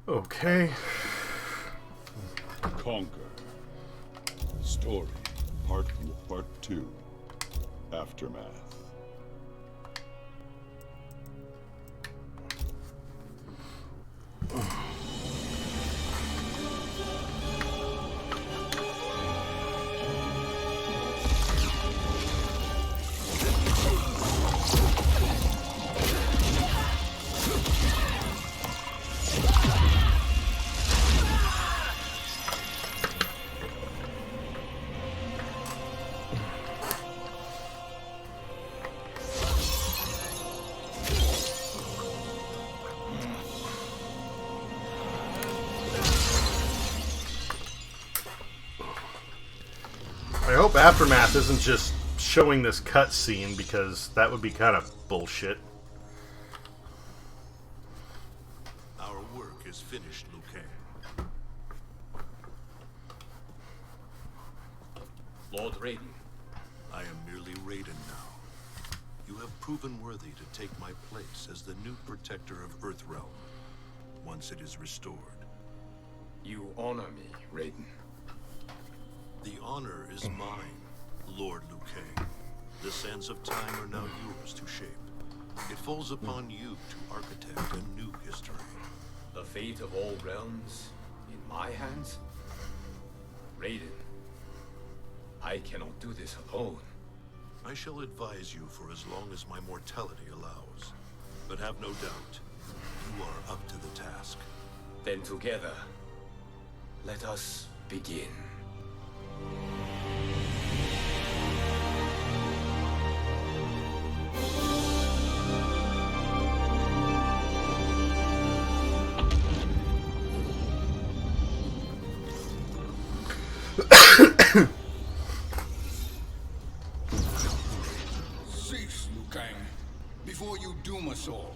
Okay. Conquer. Story. Part 2. Aftermath. I hope Aftermath isn't just showing this cutscene, because that would be kind of bullshit. Our work is finished, Liu Kang. Lord Raiden. I am merely Raiden now. You have proven worthy to take my place as the new protector of Earthrealm, once it is restored. You honor me, Raiden. The honor is mine, Lord Liu Kang. The sands of time are now yours to shape. It falls upon you to architect a new history. The fate of all realms in my hands? Raiden, I cannot do this alone. I shall advise you for as long as my mortality allows. But have no doubt, you are up to the task. Then together, let us begin. Cease, Liu Kang, before you doom us all.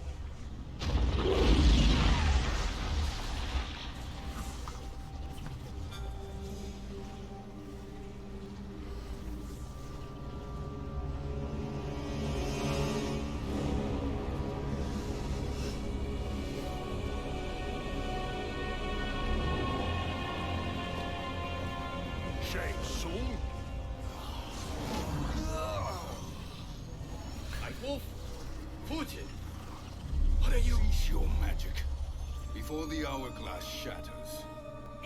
Shang Tsung? Wolf, Putin, what are you? Cease your magic, before the hourglass shatters.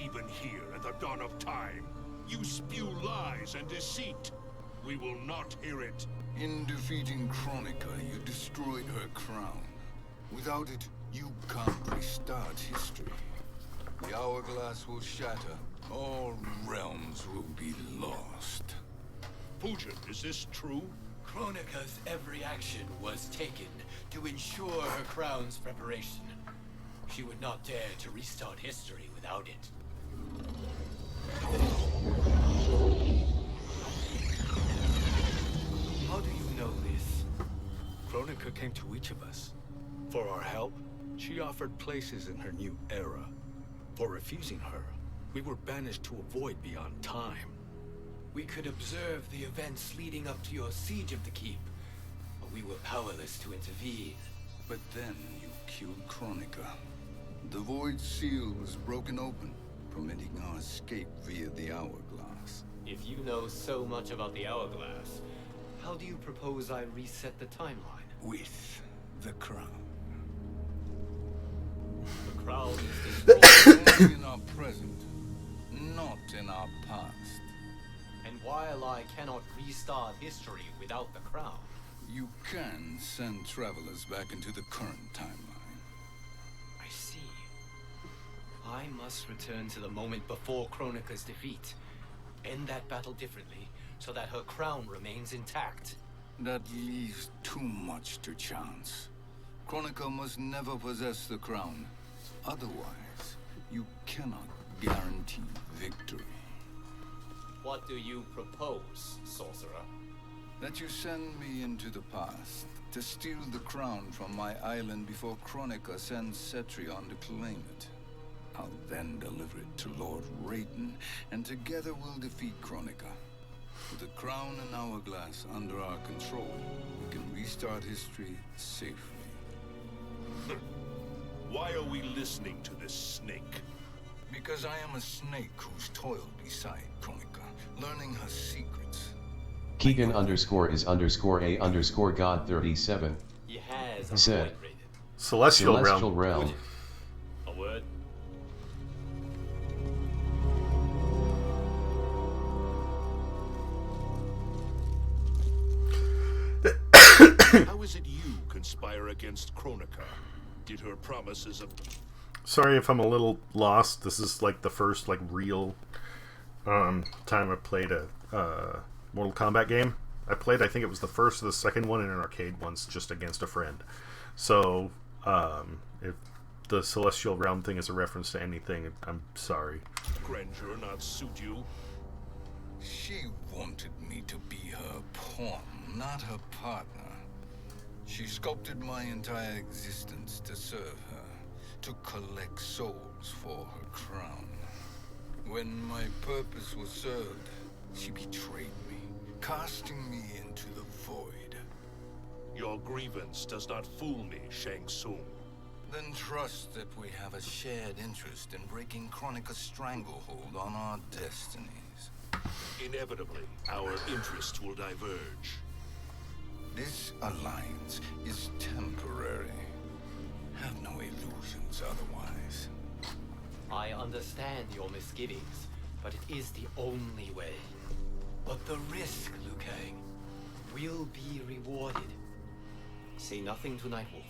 Even here at the dawn of time, you spew lies and deceit. We will not hear it. In defeating Kronika, you destroyed her crown. Without it, you can't restart history. The hourglass will shatter. All realms will be lost. Putin, is this true? Kronika's every action was taken to ensure her crown's preparation. She would not dare to restart history without it. How do you know this? Kronika came to each of us. For our help, she offered places in her new era. For refusing her, we were banished to a void beyond time. We could observe the events leading up to your siege of the keep, but we were powerless to intervene. But then you killed Kronika. The void seal was broken open, permitting our escape via the hourglass. If you know so much about the hourglass, how do you propose I reset the timeline? With the crown. The crown is destroyed. Only in our present, not in our past. And while I cannot restart history without the crown, You can send travelers back into the current timeline. I see. I must return to the moment before Kronika's defeat. End that battle differently, so that her crown remains intact. That leaves too much to chance. Kronika must never possess the crown. Otherwise, you cannot guarantee victory. What do you propose, sorcerer? That you send me into the past to steal the crown from my island before Kronika sends Cetrion to claim it. I'll then deliver it to Lord Raiden, and together we'll defeat Kronika. With the crown and hourglass under our control, we can restart history safely. Why are we listening to this snake? Because I am a snake who's toiled beside Kronika, learning her secrets. Keegan underscore is underscore a underscore god 37 He has a said point, Raiden. Celestial Celestial Realm. Realm. A word? How is it you conspire against Kronika? Did her promises of... Sorry if I'm a little lost. This is like the first like real time I played a Mortal Kombat game. I played, I think it was the first or the second one in an arcade once, just against a friend. So if the Celestial Realm thing is a reference to anything, I'm sorry. grandeur not suit you? She wanted me to be her pawn, not her partner. She sculpted my entire existence to serve her, to collect souls for her crown. When my purpose was served, she betrayed me, casting me into the void. Your grievance does not fool me, Shang Tsung. Then trust that we have a shared interest in breaking Kronika's stranglehold on our destinies. Inevitably, our interests will diverge. This alliance is temporary. Have no illusions otherwise. I understand your misgivings, but it is the only way. But the risk, Liu Kang, will be rewarded. Say nothing to Nightwolf.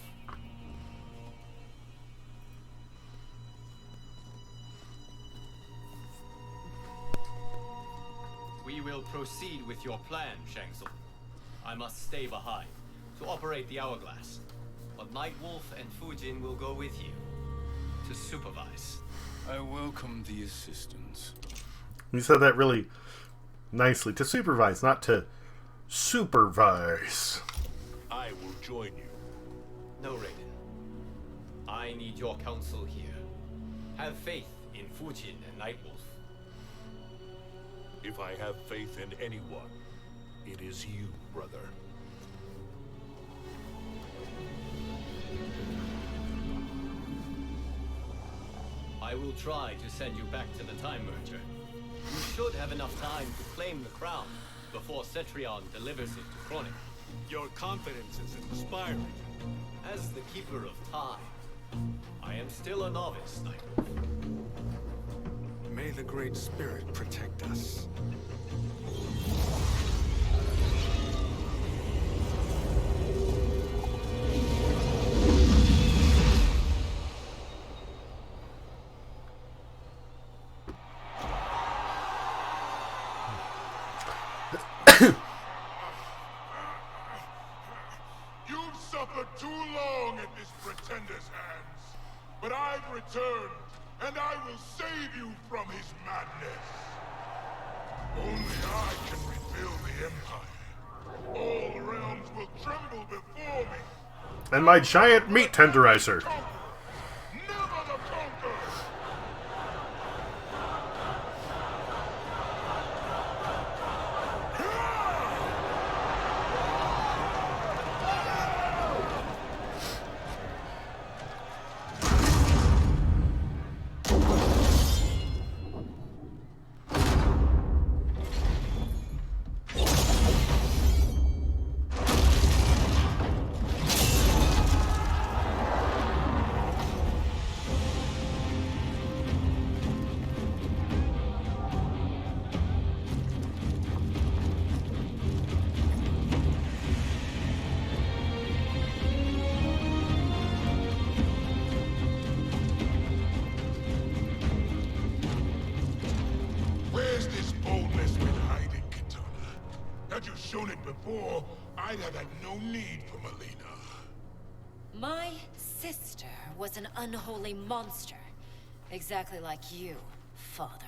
We will proceed with your plan, Shang Tsung. I must stay behind to operate the Hourglass. But Nightwolf and Fujin will go with you to supervise. I welcome the assistance. You said that really nicely. To supervise, not to supervise. I will join you. No, Raiden. I need your counsel here. Have faith in Fujin and Nightwolf. If I have faith in anyone, it is you, brother. I will try to send you back to the Time Merger. You should have enough time to claim the crown before Cetrion delivers it to Kronika. Your confidence is inspiring. As the Keeper of Time, I am still a novice, Nightwolf. May the Great Spirit protect us. You've suffered too long at this pretender's hands. But I've returned, and I will save you from his madness. Only I can rebuild the Empire. All realms will tremble before me. And my giant meat tenderizer. Never the conqueror! Where's this boldness been hiding, Kitana? Had you shown it before, I'd have had no need for Melina. My sister was an unholy monster. Exactly like you, father.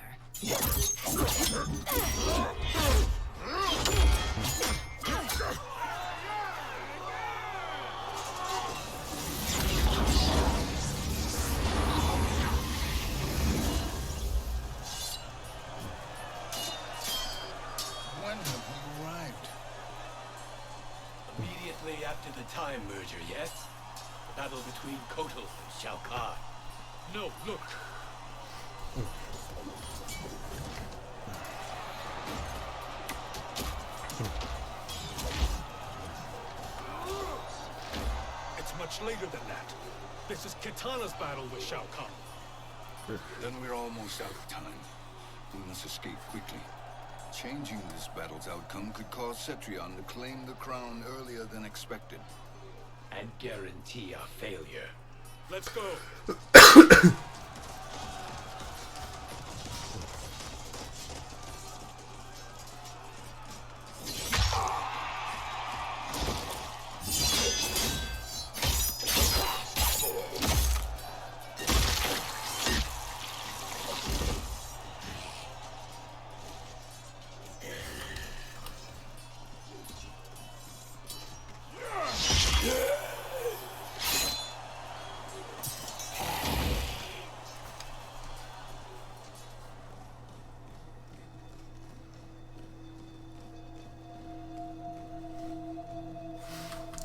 When have we arrived? Immediately after the Time Merger, yes? battle between Kotal and Shao Kahn. No, look. It's much later than that. This is Kitana's battle with Shao Kahn. Then we're almost out of time. We must escape quickly. Changing this battle's outcome could cause Cetrion to claim the crown earlier than expected. And guarantee our failure. Let's go.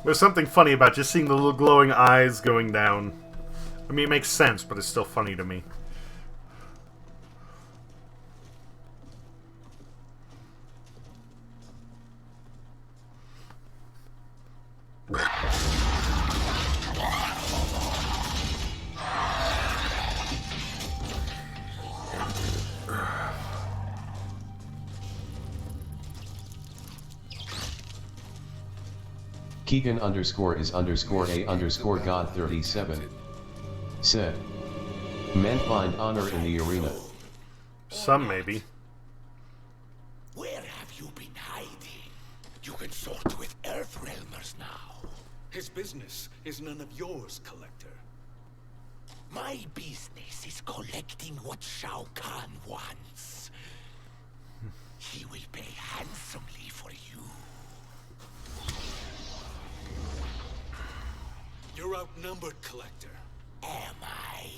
There's something funny about just seeing the little glowing eyes going down. I mean, it makes sense, but it's still funny to me. Keegan underscore is underscore a underscore god 37. Said. Men find honor in the arena. Some maybe. Where have you been hiding? You can sort with Earthrealmers now. His business is none of yours, Collector. My business is collecting what Shao Kahn wants. He will pay handsomely for you. You're outnumbered, Collector. Am I?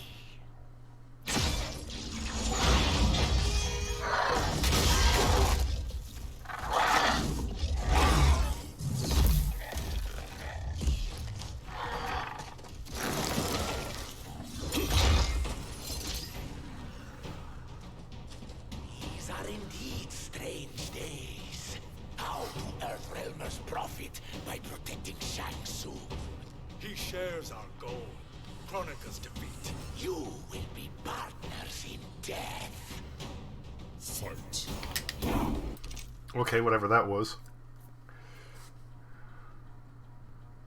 These are indeed strange days. How do Earthrealmers profit by protecting Shang Tsung? He shares our goal. Kronika's defeat. You will be partners in death. Fight. Okay, whatever that was.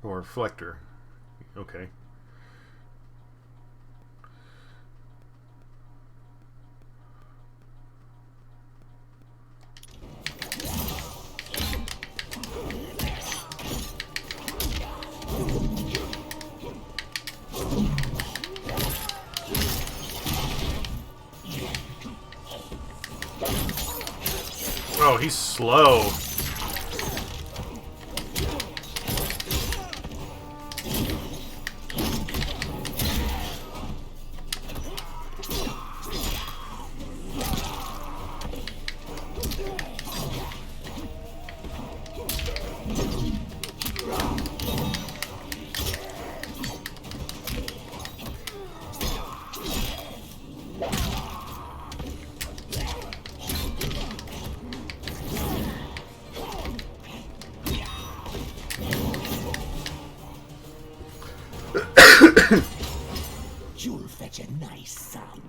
Or reflector. Okay. Oh, he's slow. You'll fetch a nice sum.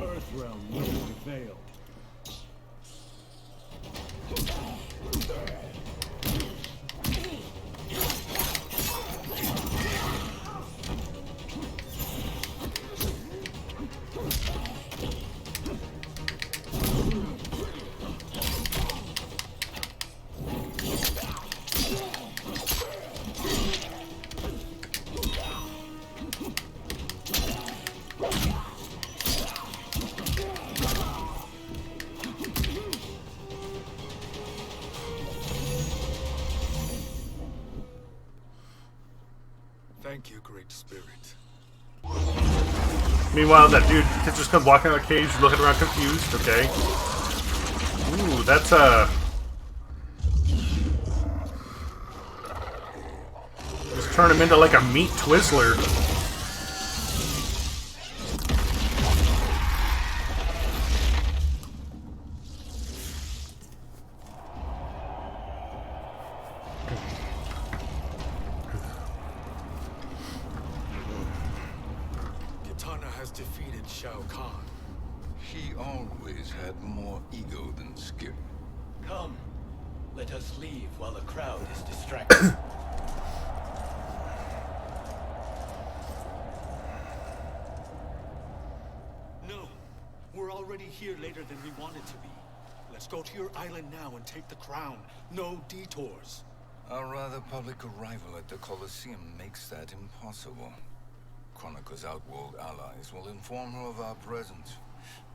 Earthrealm. spirit. Meanwhile, that dude just comes walking out of the cage, looking around confused. Okay. Ooh, that's just turn him into like a meat Twizzler. Kitana has defeated Shao Kahn. He always had more ego than skill. Come, let us leave while the crowd is distracted. No, we're already here later than we wanted to be. Let's go to your island now and take the crown. No detours. Our rather public arrival at the Colosseum makes that impossible. Chronica's outworld allies will inform her of our presence.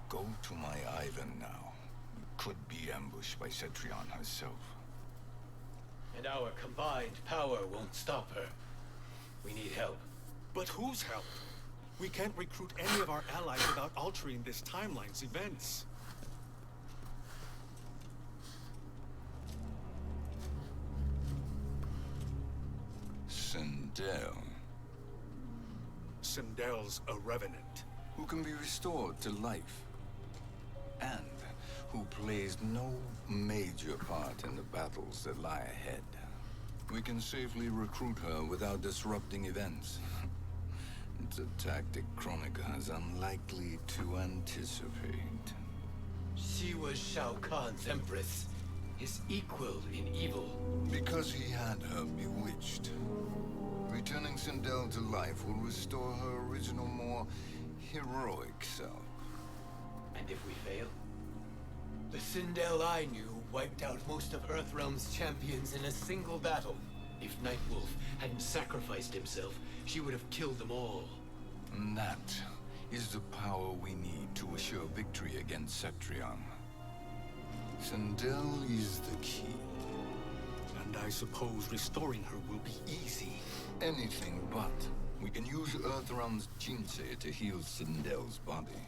Go to my island now. We could be ambushed by Cetrion herself. And our combined power won't stop her. We need help. But whose help? We can't recruit any of our allies without altering this timeline's events. Sindel, Sindel's a revenant. who can be restored to life, and who plays no major part in the battles that lie ahead. We can safely recruit her without disrupting events. It's a tactic Chronica is unlikely to anticipate. She was Shao Kahn's empress, his equal in evil. Because he had her bewitched. Returning Sindel to life will restore her original, more heroic self. And if we fail? The Sindel I knew wiped out most of Earthrealm's champions in a single battle. If Nightwolf hadn't sacrificed himself, she would have killed them all. And that is the power we need to assure victory against Cetrion. Sindel is the key. And I suppose restoring her will be easy. Anything but. We can use Earthrealm's Jinsei to heal Sindel's body.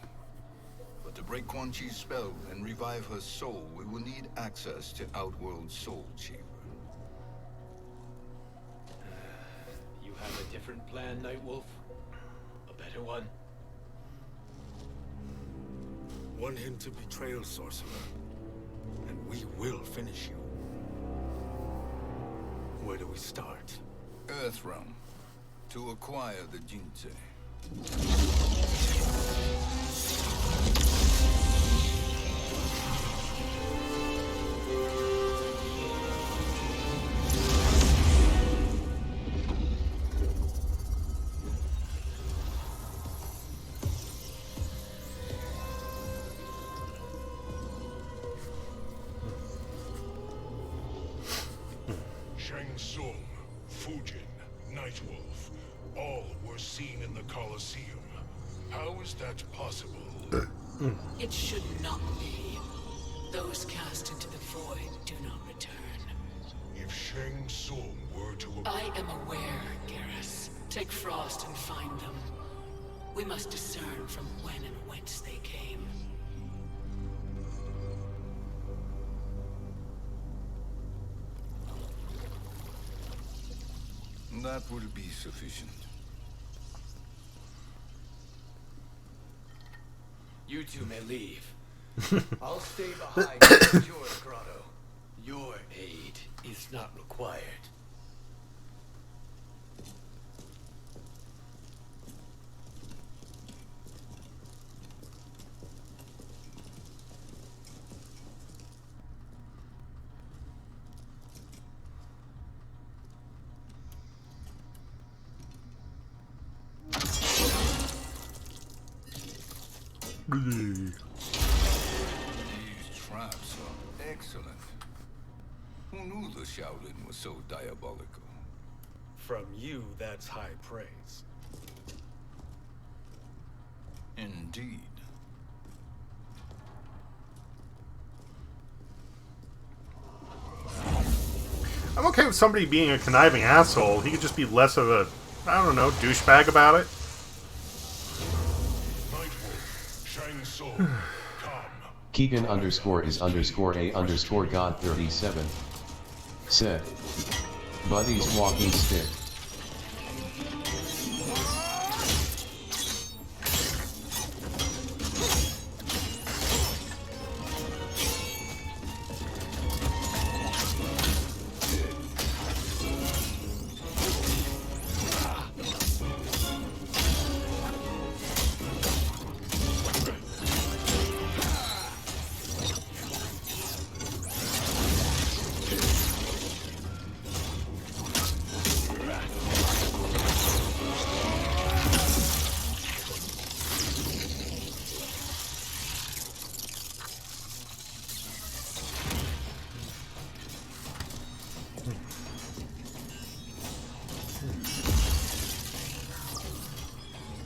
But to break Quan Chi's spell and revive her soul, we will need access to Outworld's Soul Chamber. You have a different plan, Nightwolf? A better one? Want him to betrayal, Sorcerer. And we will finish you. Where do we start? Earthrealm. To acquire the Jinsei. Shang Tsung, Fujin, Nightwolf, all were seen in the Colosseum. How is that possible? It should not be. Those cast into the void do not return. If Shang Tsung were to... I am aware, Garrus. Take Frost and find them. We must discern from when and whence they came. That will be sufficient. You two may leave. I'll stay behind in Majora's Grotto. Your aid is not required. These traps are excellent. Who knew the Shaolin was so diabolical? From you, that's high praise. Indeed. I'm okay with somebody being a conniving asshole. He could just be less of a I don't know, douchebag about it. Keegan underscore is underscore a underscore god 37. Said. Buddy's walking stick.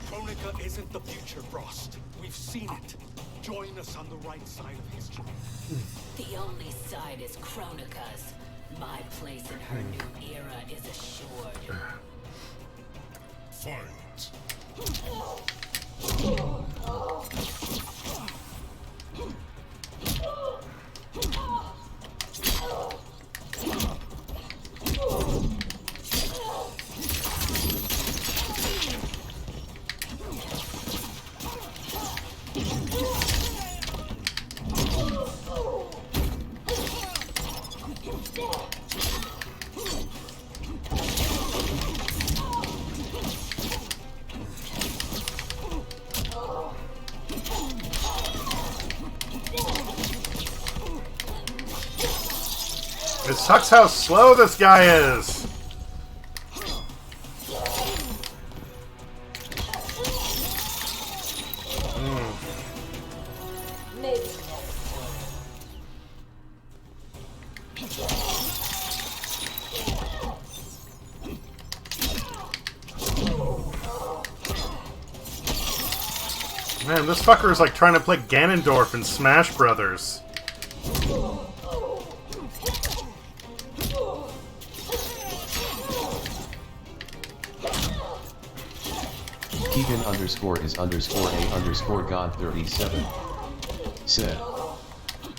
Kronika isn't the future, Frost. We've seen it. Join us on the right side of history. The only side is Kronika's. My place in her new era is assured. Fight. It sucks how slow this guy is. Man, this fucker is like trying to play Ganondorf in Smash Brothers. Keegan underscore is underscore a underscore god 37. Said.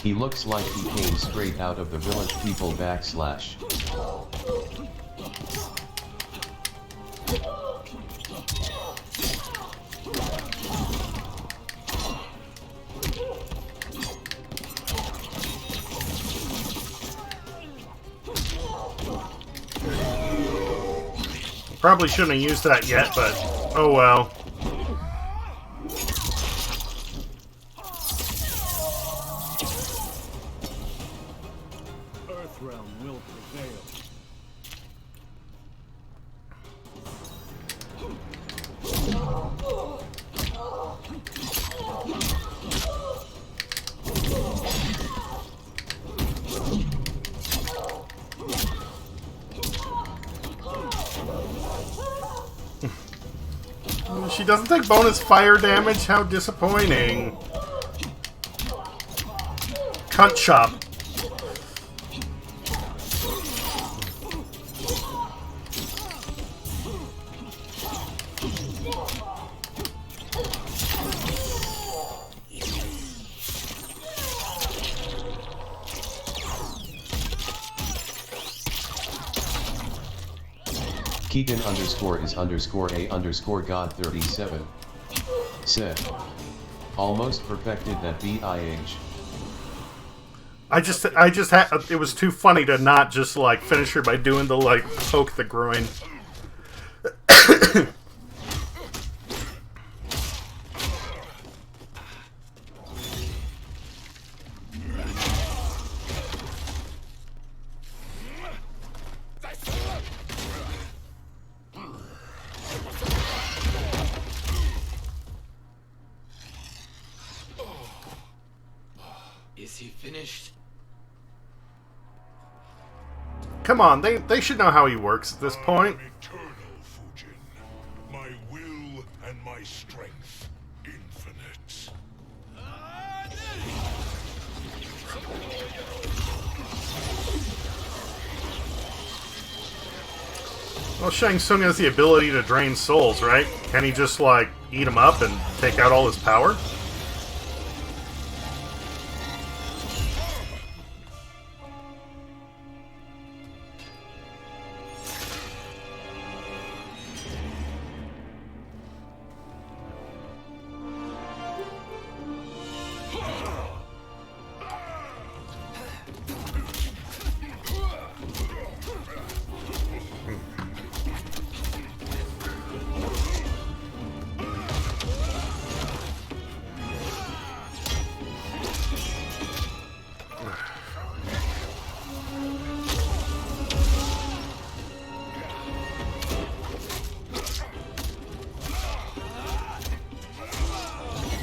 He looks like he came straight out of the Village People backslash. Probably shouldn't have used that yet, but oh well. Earthrealm will prevail. She doesn't take bonus fire damage? How disappointing. Cunt chop. Keegan underscore is underscore a underscore god 37. Said. Almost perfected that BIH. I just had, it was too funny to not just like finish her by doing the like poke the groin. Is he finished? Come on, they should know how he works at this point. I'm eternal, Fujin. My will and my strength infinite. Well, Shang Tsung has the ability to drain souls, right? Can he just, like, eat them up and take out all his power?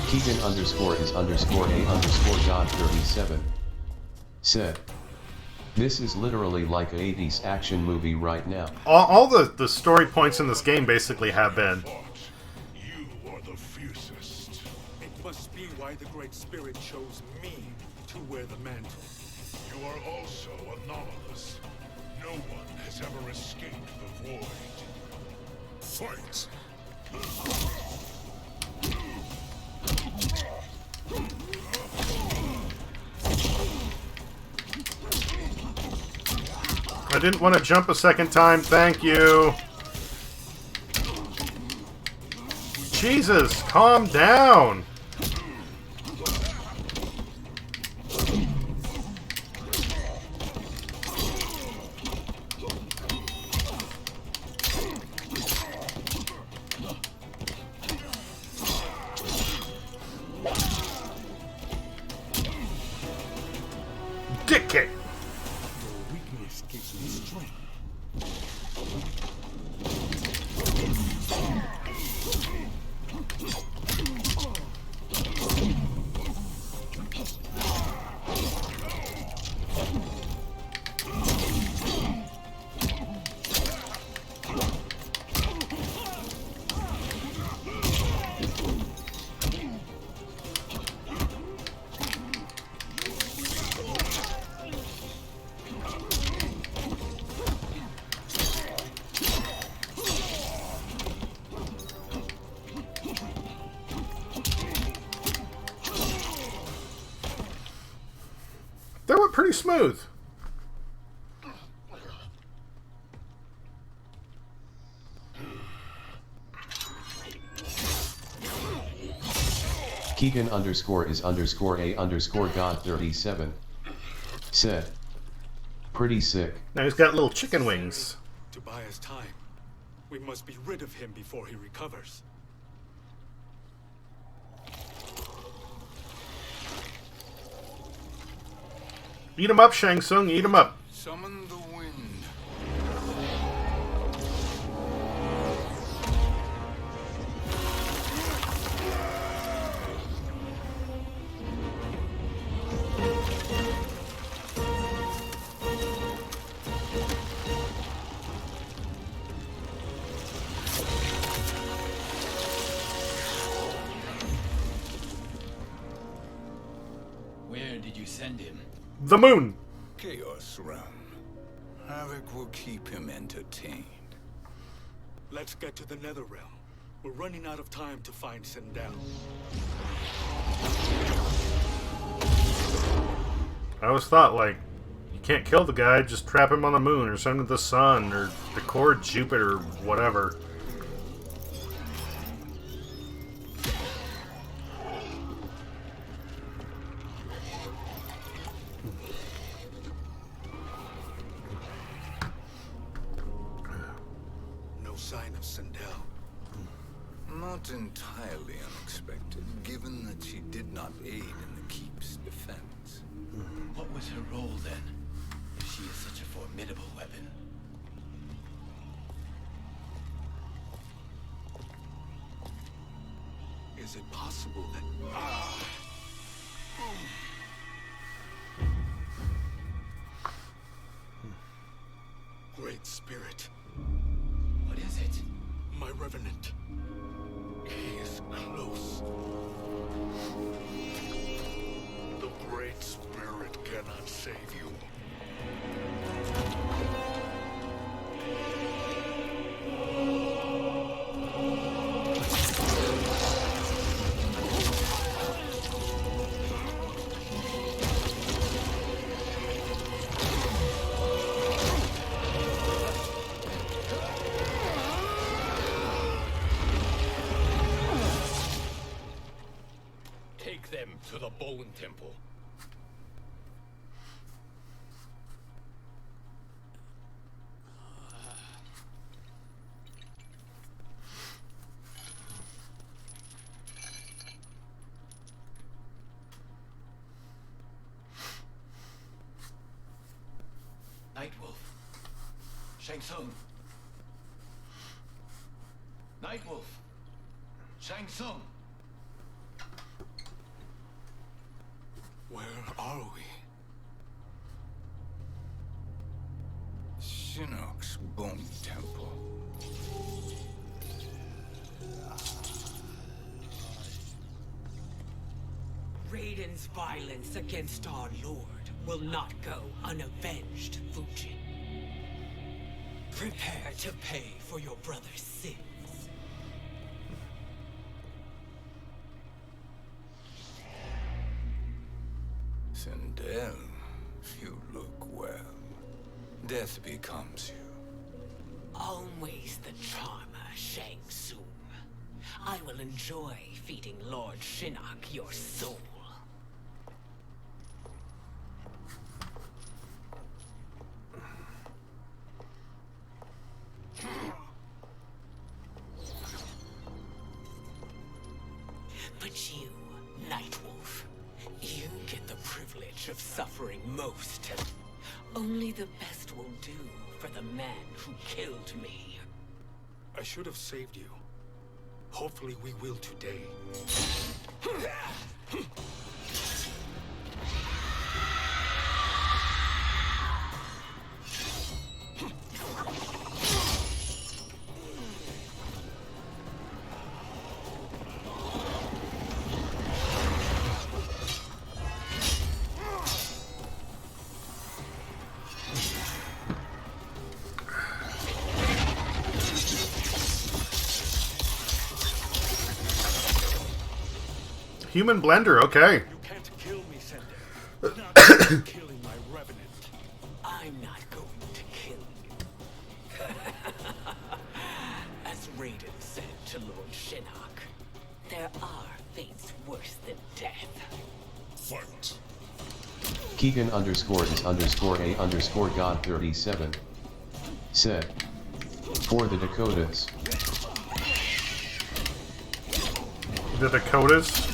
Keegan underscore is underscore a underscore god 37 said, "This is literally like a 80s action movie right now." All the story points in this game basically have been. You are the fiercest. It must be why the Great Spirit chose me to wear the mantle. You are also anomalous. No one has ever escaped the void. Fight! I didn't want to jump a second time, thank you. Jesus, calm down. Dick kick. Weakness gives me strength. They went pretty smooth. Keegan underscore is underscore a underscore god 37 said, "Pretty sick." Now he's got little chicken wings. To buy us time, we must be rid of him before he recovers. Eat him up, Shang Tsung, eat him up. Summon the wind. Where did you send him? The moon. Chaos realm. Havoc will keep him entertained. Let's get to the Nether Realm. We're running out of time to find Sindel. I always thought, like, you can't kill the guy, just trap him on the moon or send him to the sun or the core of Jupiter or whatever. No sign of Sindel. Not entirely unexpected, given that she did not aid in the Keep's defense. What was her role then, if she is such a formidable weapon? Is it possible that... Great Spirit. What is it? My Revenant. He is close. The Great Spirit cannot save you. to the Bone Temple. Nightwolf. Shang Tsung. Nightwolf. Shang Tsung. Where are we? Shinnok's Bone Temple. Raiden's violence against our lord will not go unavenged, Fujin. Prepare to pay for your brother's sins. Sindel, you look well. Death becomes you. Always the charmer, Shang Tsung. I will enjoy feeding Lord Shinnok your soul. But you, Nightwolf, you get the privilege of suffering most. Only the best will do for the man who killed me. I should have saved you. Hopefully we will today. Human blender, okay. You can't kill me, Sender. Not killing my revenant. I'm not going to kill you. As Raiden said to Lord Shinnok, there are fates worse than death. Fight. Keegan underscore is underscore a underscore god 37 said, for the Dakotas. The Dakotas?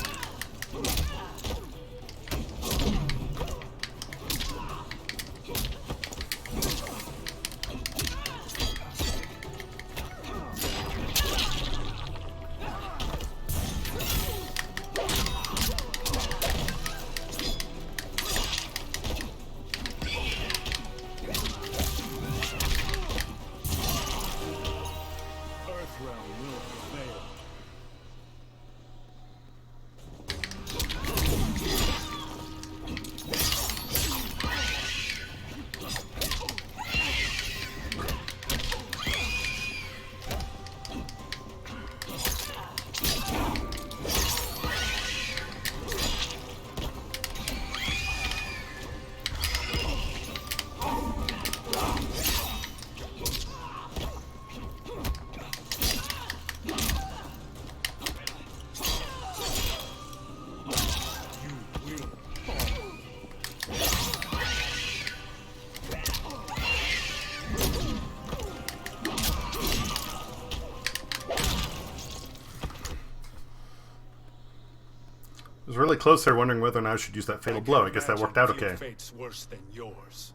It was really close there, wondering whether or not I should use that fatal blow. I guess that worked out okay. Fate's worse than yours.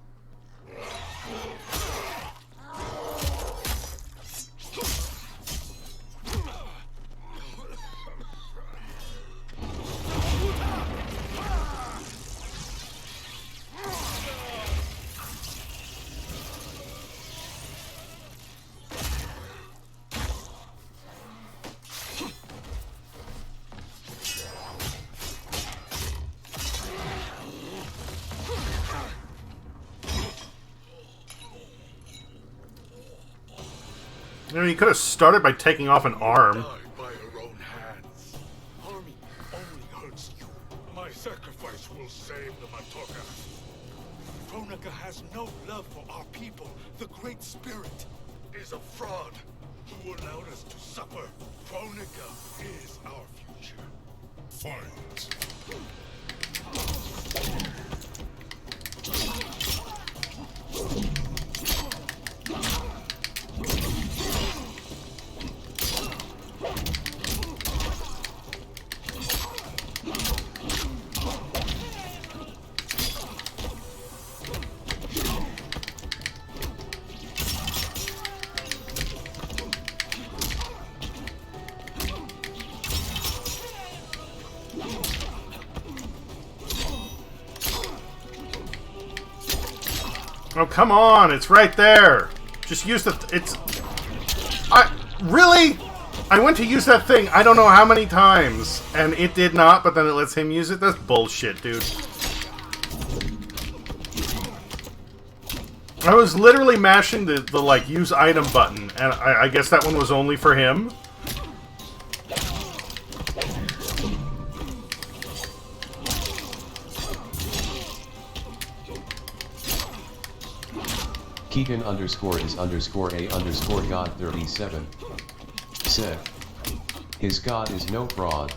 You know, you could have started by taking off an arm. Died by her own hands. Harming only hurts you. My sacrifice will save the Matoka. Kronika has no love for our people. The Great Spirit is a fraud who allowed us to suffer. Kronika is our future. Fight. Oh, come on. It's right there. Just use the... Really? I went to use that thing I don't know how many times, and it did not, but then it lets him use it? That's bullshit, dude. I was literally mashing the like, use item button, and I guess that one was only for him. Keegan underscore is underscore a underscore god 37. Said. His god is no fraud.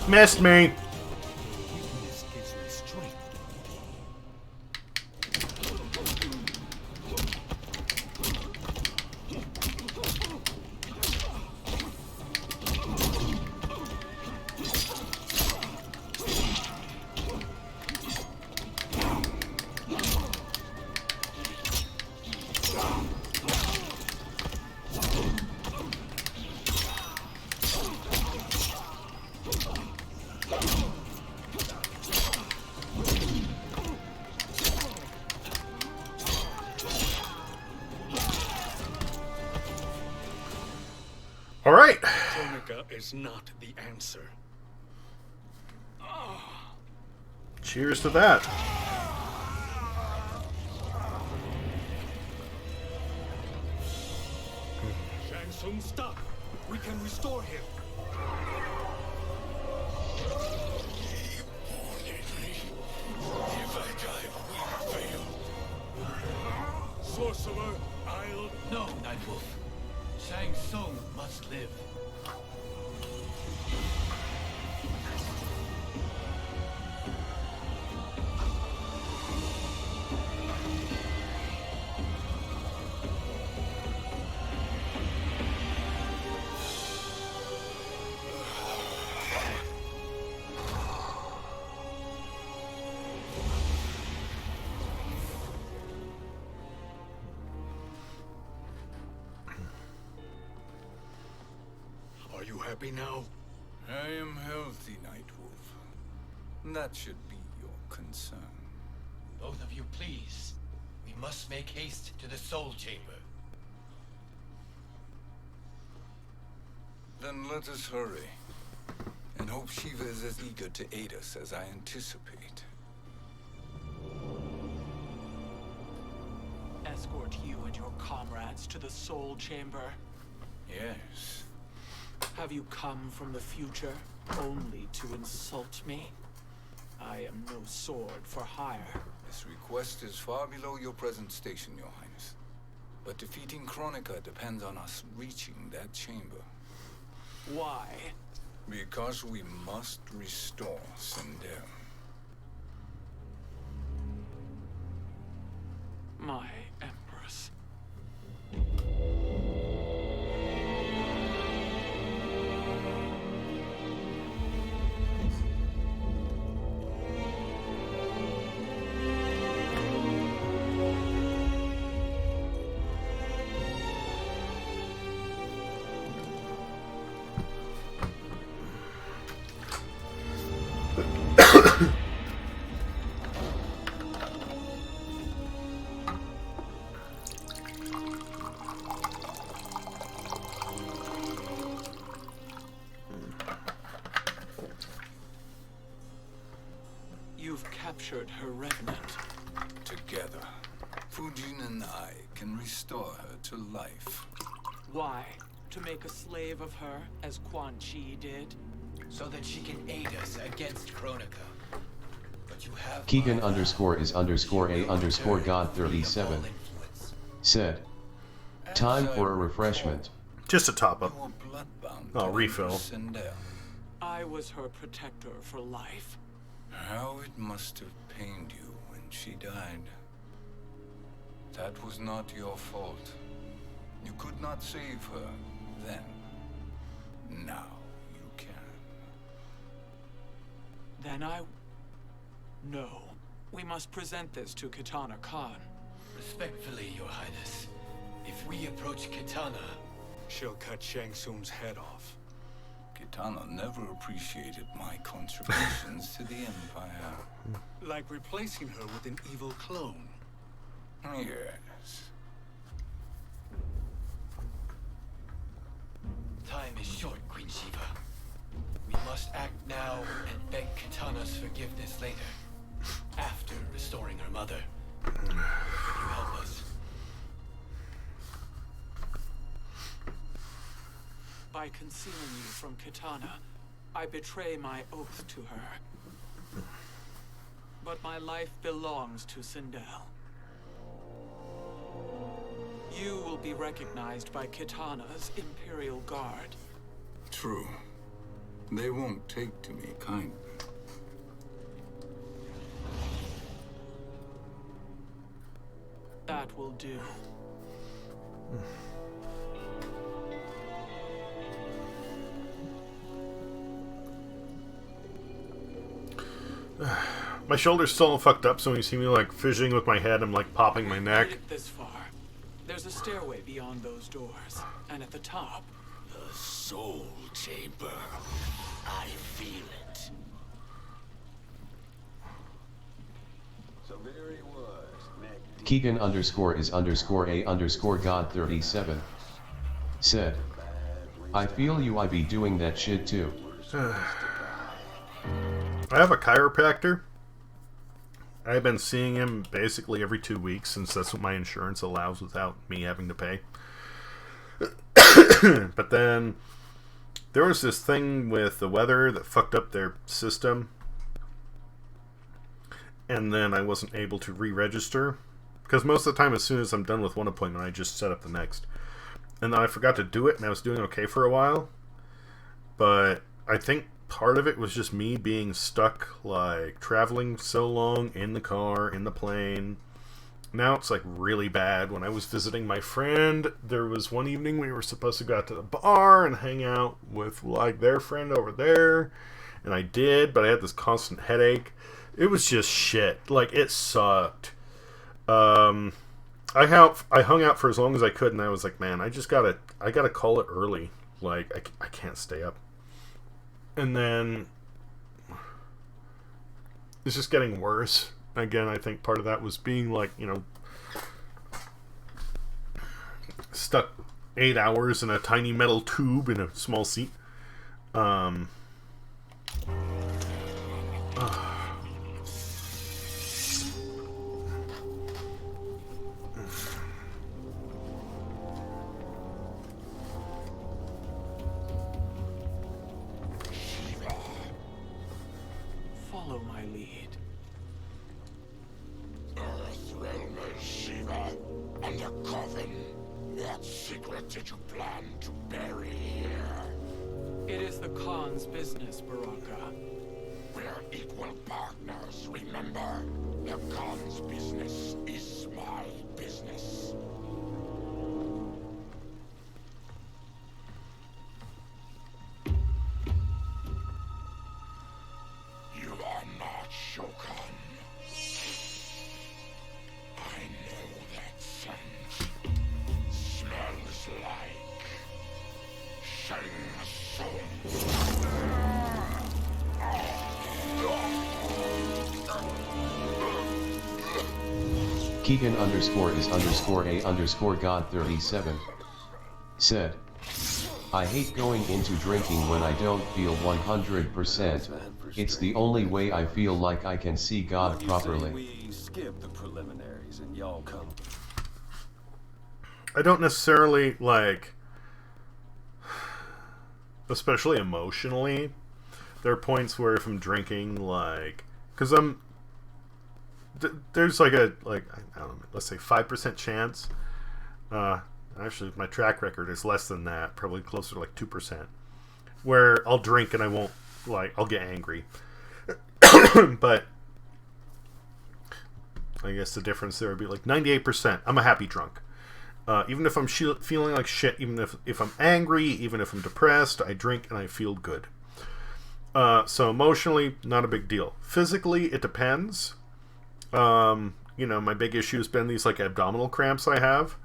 Missed me. All right. Kronika is not the answer. Cheers to that. Shang Tsung, stop! We can restore him. If I die, we fail. Sorcerer, I'll... No, Nightwolf. Shang Tsung must live. Are you happy now? I am healthy, Nightwolf. That should be your concern. Both of you, please. We must make haste to the Soul Chamber. Then let us hurry. And hope Shiva is as eager to aid us as I anticipate. Escort you and your comrades to the Soul Chamber. Yes. Have you come from the future only to insult me? I am no sword for hire. This request is far below your present station, Your Highness. But defeating Kronika depends on us reaching that chamber. Why? Because we must restore Sindel. My Empress. You've captured her revenant. Together, Fujin and I can restore her to life. Why? To make a slave of her, as Quan Chi did? So that she can aid us against Kronika. But you have Keegan underscore is underscore a underscore god 37. Said. Time for a refreshment. Just a top up. You were bloodbound Oh, to refill. Sindel. I was her protector for life. How it must have pained you when she died. That was not your fault. You could not save her then. Now you can. Then No. We must present this to Kitana Khan. Respectfully, Your Highness, if we approach Kitana, she'll cut Shang Tsung's head off. Kitana never appreciated my contributions to the Empire. Like replacing her with an evil clone. Yes. time is short, Queen Shiva. We must act now and beg Kitana's forgiveness later, after restoring her mother. Can you help us? By concealing you from Kitana, I betray my oath to her. But my life belongs to Sindel. You will be recognized by Kitana's Imperial Guard. True. They won't take to me kindly. That will do. My shoulder's still fucked up, so when you see me like fidgeting with my head, I'm like popping my neck. Made it this far. There's a stairway beyond those doors, and at the top, the soul chamber. I feel it. So there he was. Keegan _ is _ a _ god 37 said, I feel you I be doing that shit too. I have a chiropractor. I've been seeing him basically every 2 weeks since that's what my insurance allows without me having to pay. But then there was this thing with the weather that fucked up their system. And then I wasn't able to re-register. Because most of the time, as soon as I'm done with one appointment, I just set up the next. And then I forgot to do it, and I was doing okay for a while. But I think part of it was just me being stuck, like, traveling so long in the car, in the plane. Now it's, like, really bad. When I was visiting my friend, there was one evening we were supposed to go out to the bar and hang out with, like, their friend over there. And I did, but I had this constant headache. It was just shit. Like, it sucked. I hung out for as long as I could, and I was like, man, I gotta call it early. Like, I can't stay up. And then it's just getting worse. Again, I think part of that was being like, you know, stuck 8 hours in a tiny metal tube in a small seat. follow my lead. Earthrealm is Shiva, and a coven. What secret did you plan to bury here? It is the Khan's business, Baraka. We're equal partners, remember? The Khan's business is my business. You are not Shokan. I know that scent. Smells like Shang Tsung. Keegan _ is _ a _ god 37 said, I hate going into drinking when I don't feel 100%. It's the only way I feel like I can see God properly. We skip the preliminaries and y'all come. I don't necessarily, like, especially emotionally, there are points where if I'm drinking, like, because there's like I don't know, let's say 5% chance, actually my track record is less than that, probably closer to like 2%, where I'll drink and I won't, like, I'll get angry. But I guess the difference there would be like 98%, I'm a happy drunk. Even if I'm feeling like shit, even if I'm angry, even if I'm depressed, I drink and I feel good. So emotionally, not a big deal. Physically, it depends. You you know, my big issue has been these like abdominal cramps I have.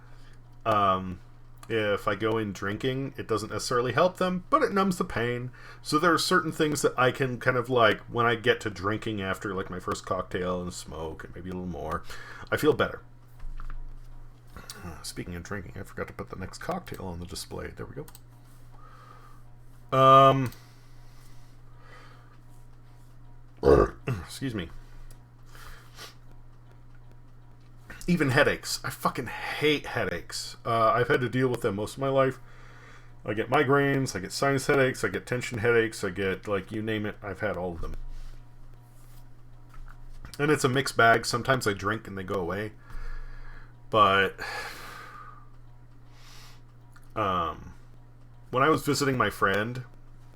If I go in drinking, it doesn't necessarily help them, but it numbs the pain. So there are certain things that I can kind of like, when I get to drinking after like my first cocktail and smoke and maybe a little more, I feel better. Speaking of drinking, I forgot to put the next cocktail on the display. There we go. Excuse me. Even headaches. I fucking hate headaches. I've had to deal with them most of my life. I get migraines, I get sinus headaches, I get tension headaches, I get, like, you name it, I've had all of them. And it's a mixed bag. Sometimes I drink and they go away. But when I was visiting my friend,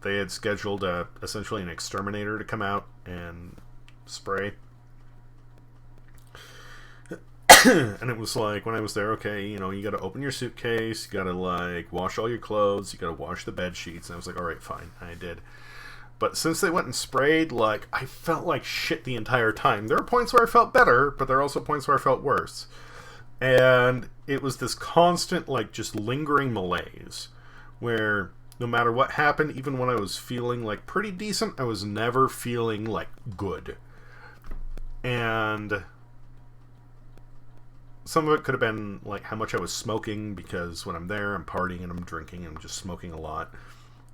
they had scheduled essentially an exterminator to come out and spray. And it was like, when I was there, okay, you know, you gotta open your suitcase, you gotta like wash all your clothes, you gotta wash the bed sheets. And I was like, alright, fine. I did. But since they went and sprayed, like, I felt like shit the entire time. There were points where I felt better, but there are also points where I felt worse. And it was this constant, like, just lingering malaise, where no matter what happened, even when I was feeling, like, pretty decent, I was never feeling, like, good. And some of it could have been, like, how much I was smoking, because when I'm there, I'm partying and I'm drinking and I'm just smoking a lot.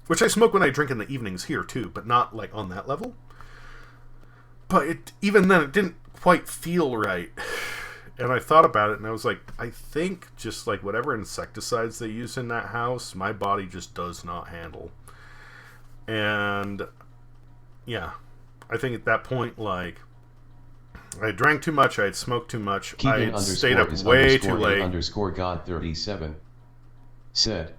Which I smoke when I drink in the evenings here, too, but not, like, on that level. But even then, it didn't quite feel right. And I thought about it, and I was like, I think just, like, whatever insecticides they use in that house, my body just does not handle. And, yeah. I think at that point, like, I drank too much, I had smoked too much, I had stayed up way too late. _God37 said,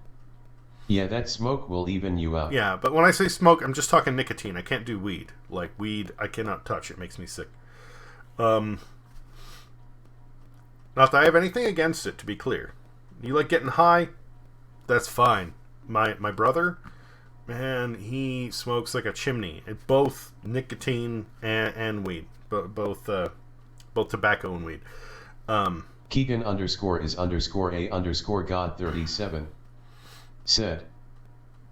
yeah, that smoke will even you out. Yeah, but when I say smoke, I'm just talking nicotine. I can't do weed. Like, weed, I cannot touch. It makes me sick. Not that I have anything against it, to be clear. You like getting high? That's fine. My brother, man, he smokes like a chimney. Both nicotine and weed. Both tobacco and weed. Keegan _is_a_God37 said,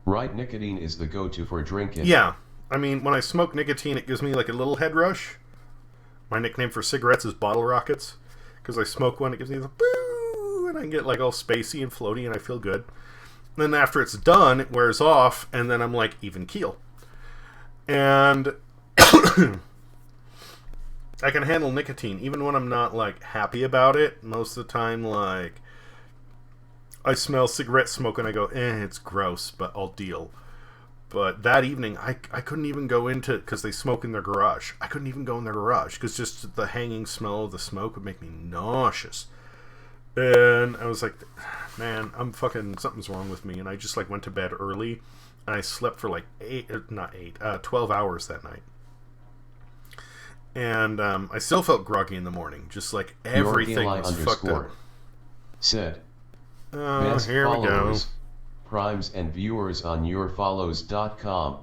right, nicotine is the go-to for drinking. Yeah. I mean, when I smoke nicotine, it gives me like a little head rush. My nickname for cigarettes is bottle rockets. Because I smoke one, it gives me the boo, and I get like all spacey and floaty, and I feel good. And then after it's done, it wears off, and then I'm like even keel. And I can handle nicotine, even when I'm not like happy about it. Most of the time, like, I smell cigarette smoke and I go, it's gross, but I'll deal. But that evening, I couldn't even go into it because they smoke in their garage. I couldn't even go in their garage because just the hanging smell of the smoke would make me nauseous. And I was like, man, something's wrong with me. And I just like went to bed early and I slept for like 12 hours that night. And I still felt groggy in the morning. Just like everything was fucked up. Said, best here followers, we go. Primes and viewers on yourfollows.com.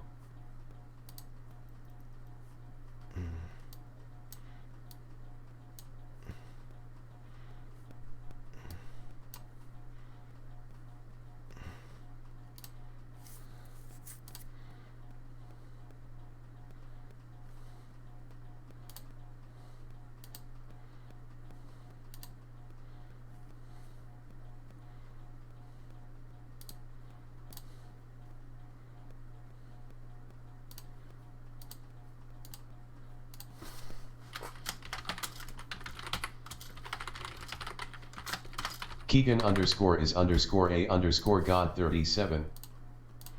Keegan _is_a_God37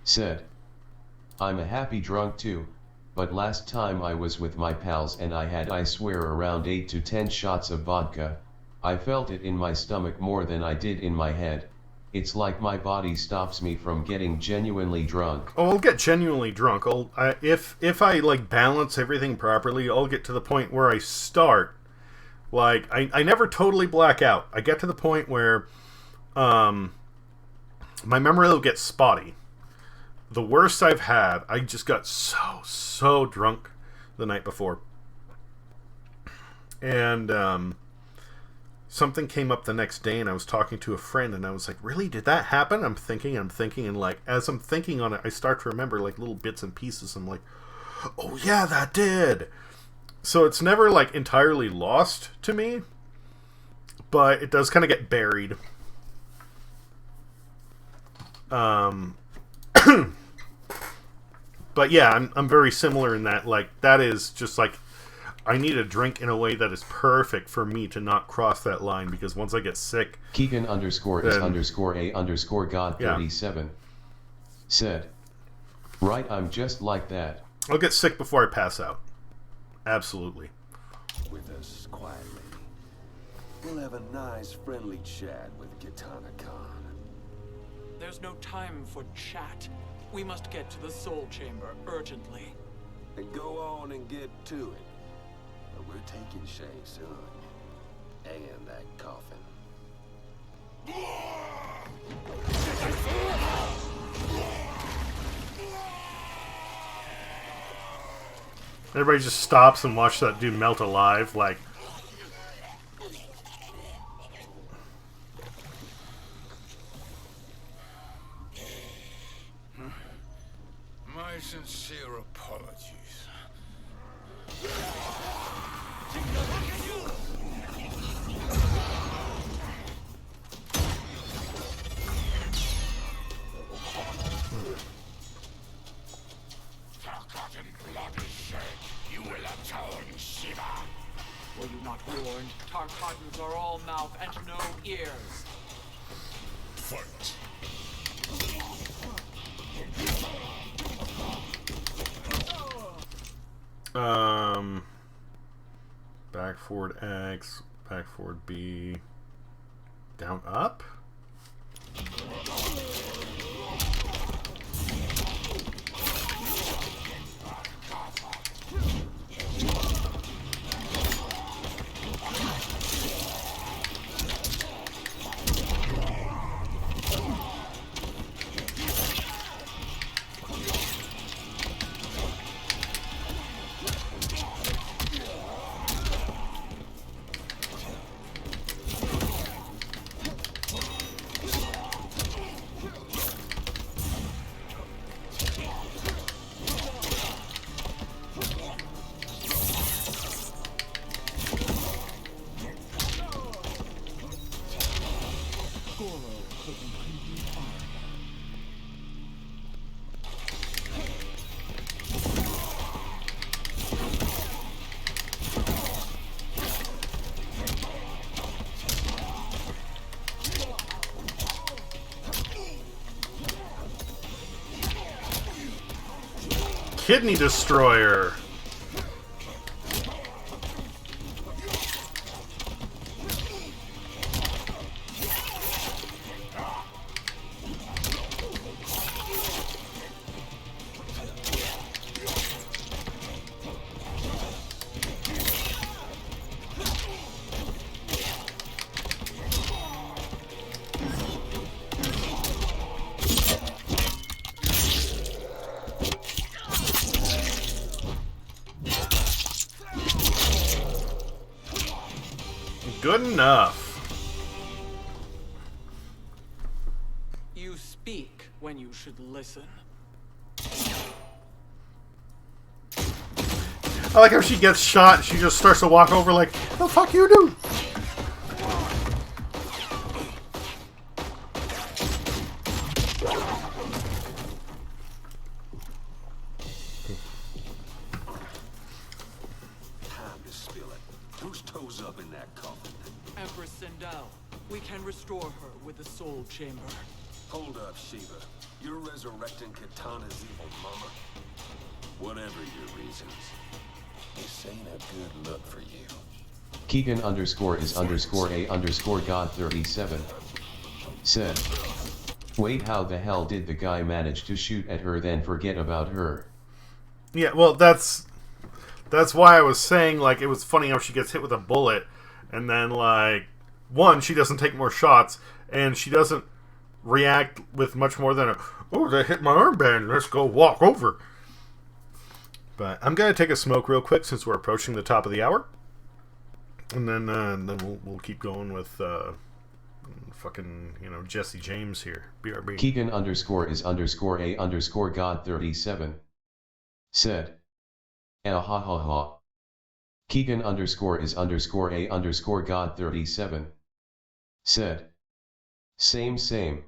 said, I'm a happy drunk too, but last time I was with my pals and I had, I swear, around 8 to 10 shots of vodka. I felt it in my stomach more than I did in my head. It's like my body stops me from getting genuinely drunk. Oh, I'll get genuinely drunk. If I like balance everything properly, I'll get to the point where I start. Like, I never totally black out. I get to the point where my memory will get spotty. The worst I've had, I just got so drunk the night before. And something came up the next day, and I was talking to a friend, and I was like, really, did that happen? I'm thinking, and like, as I'm thinking on it, I start to remember like little bits and pieces. I'm like, oh yeah, that did. So it's never like entirely lost to me, but it does kind of get buried. But yeah, I'm very similar in that, like, that is just like, I need a drink in a way that is perfect for me to not cross that line, because once I get sick... Keegan _ is _ God 37 said, right, I'm just like that. I'll get sick before I pass out. Absolutely. With us quietly. We'll have a nice friendly chat with Kitana Khan. There's no time for chat. We must get to the Soul Chamber urgently. And go on and get to it. But we're taking Shay soon. And that coffin. Everybody just stops and watch that dude melt alive, like... My sincere apologies. Forgotten blood is shed. You will atone, Shiva. Were you not warned? Tarkatans are all mouth and no ears. Fight. Back forward X, back forward B, down up? Kidney Destroyer. Good enough. You speak when you should listen. I like how she gets shot, she just starts to walk over like, the fuck you do? Chamber. Hold up, Shiva. You're resurrecting Kitana's evil mama? Whatever your reasons, this ain't a good look for you. Keegan _ is _ God 37 said, wait, how the hell did the guy manage to shoot at her then forget about her? Yeah, well, that's why I was saying, like, it was funny how she gets hit with a bullet, and then, like, one, she doesn't take more shots, and she doesn't react with much more than a, oh, that hit my armband, let's go walk over. But I'm going to take a smoke real quick since we're approaching the top of the hour. And then we'll keep going with fucking, you know, Jesse James here. BRB. Keegan underscore is underscore a underscore God 37 said, ah ha ha ha. Keegan underscore is underscore a underscore God 37 said, same.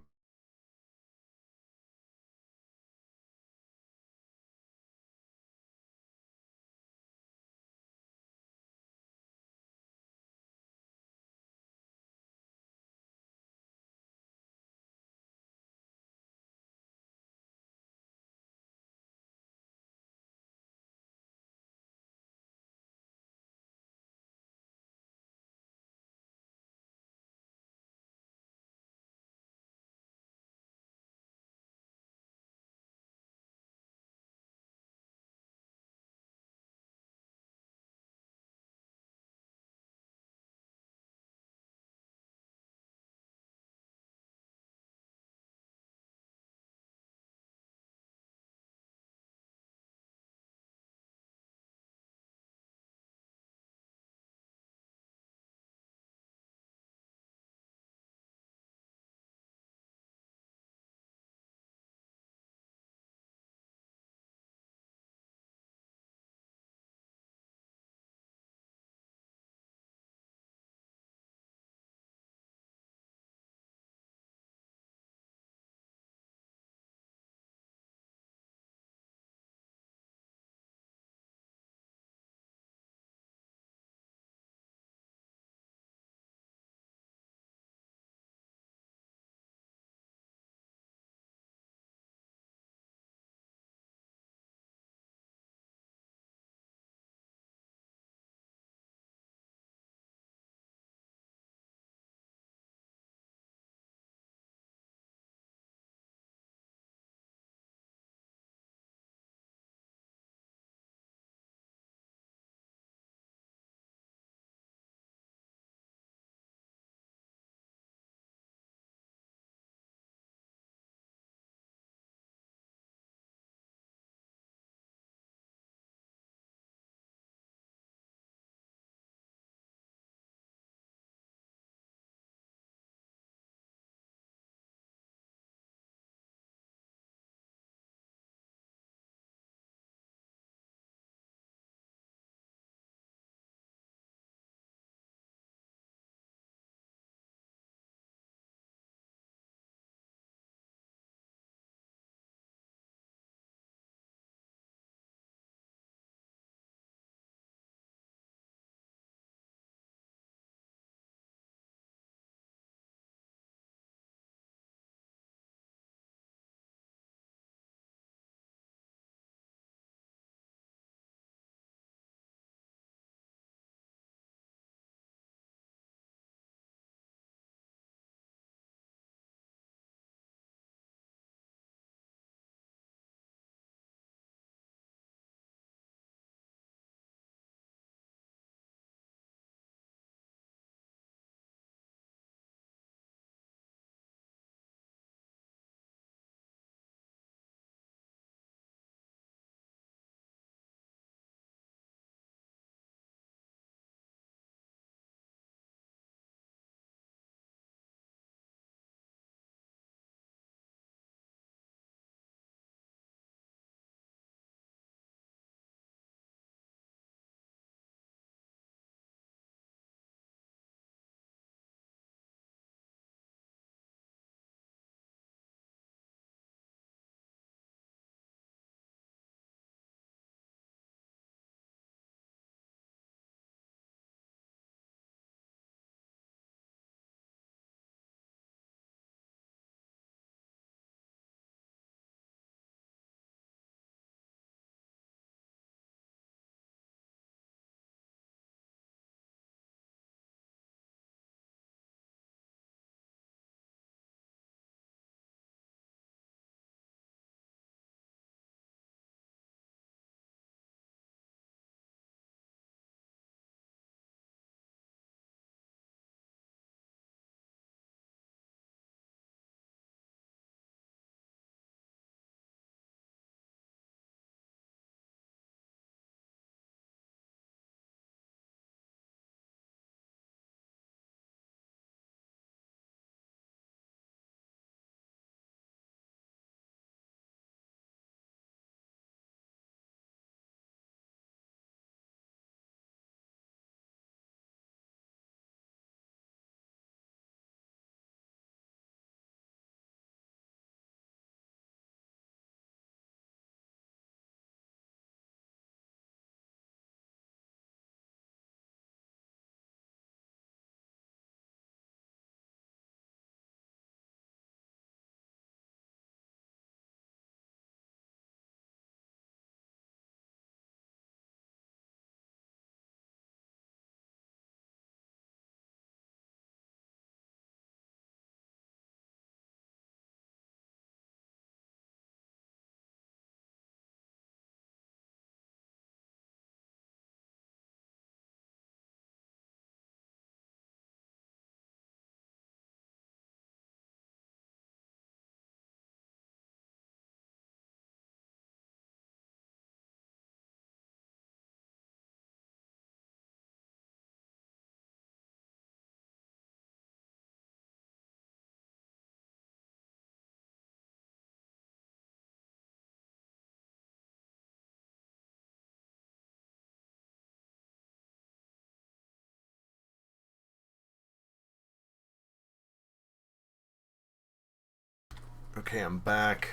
Okay, I'm back.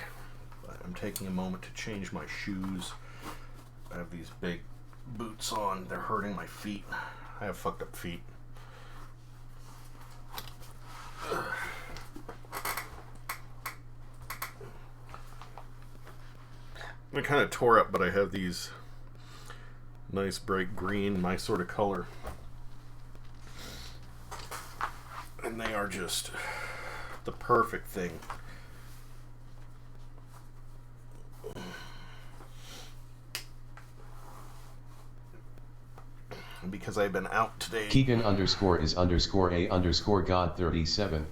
I'm taking a moment to change my shoes. I have these big boots on. They're hurting my feet. I have fucked up feet. They're kind of tore up, but I have these nice bright green, my sort of color. And they are just the perfect thing. Because I've been out today. Keegan underscore is underscore a underscore God 37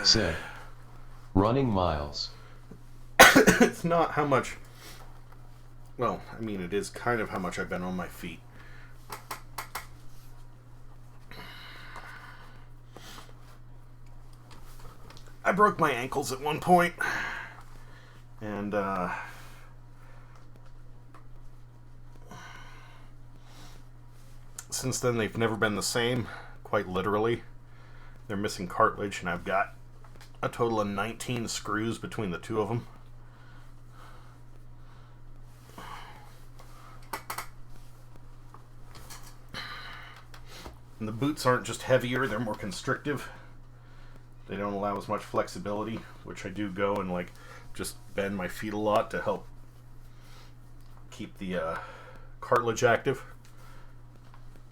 said, running miles. It's not how much. Well, I mean, it is kind of how much I've been on my feet. I broke my ankles at one point, and since then they've never been the same, quite literally. They're missing cartilage, and I've got a total of 19 screws between the two of them. And the boots aren't just heavier, they're more constrictive. They don't allow as much flexibility, which I do go and like just bend my feet a lot to help keep the cartilage active.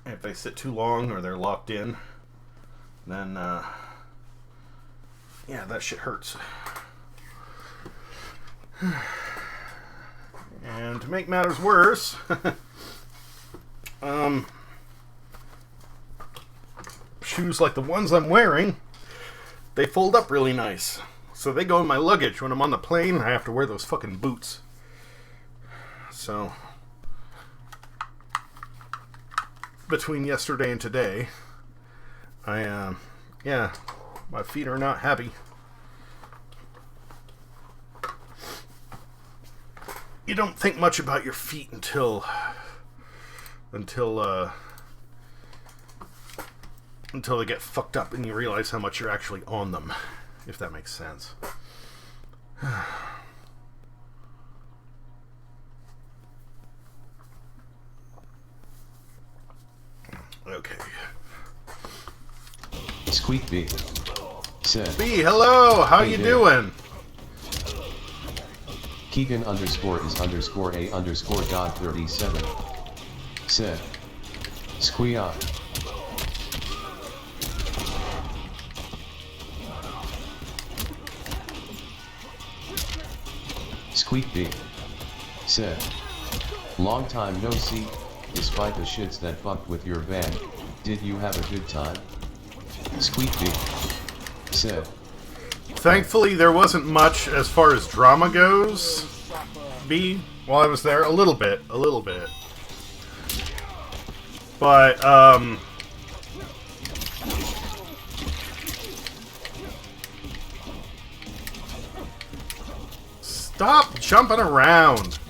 And if they sit too long or they're locked in, then yeah, that shit hurts. And to make matters worse, shoes like the ones I'm wearing, they fold up really nice. So they go in my luggage. When I'm on the plane, I have to wear those fucking boots. So, between yesterday and today, yeah, my feet are not happy. You don't think much about your feet until they get fucked up and you realize how much you're actually on them, if that makes sense. Okay. Squeak B said, B, hello, how hey you there. doing? Keegan underscore is underscore a underscore God 37 said, squeak. Squeak B said, long time no see, despite the shits that fucked with your van, did you have a good time? Squeak B said, Thankfully, there wasn't much as far as drama goes, B, while I was there. A little bit. But, stop jumping around.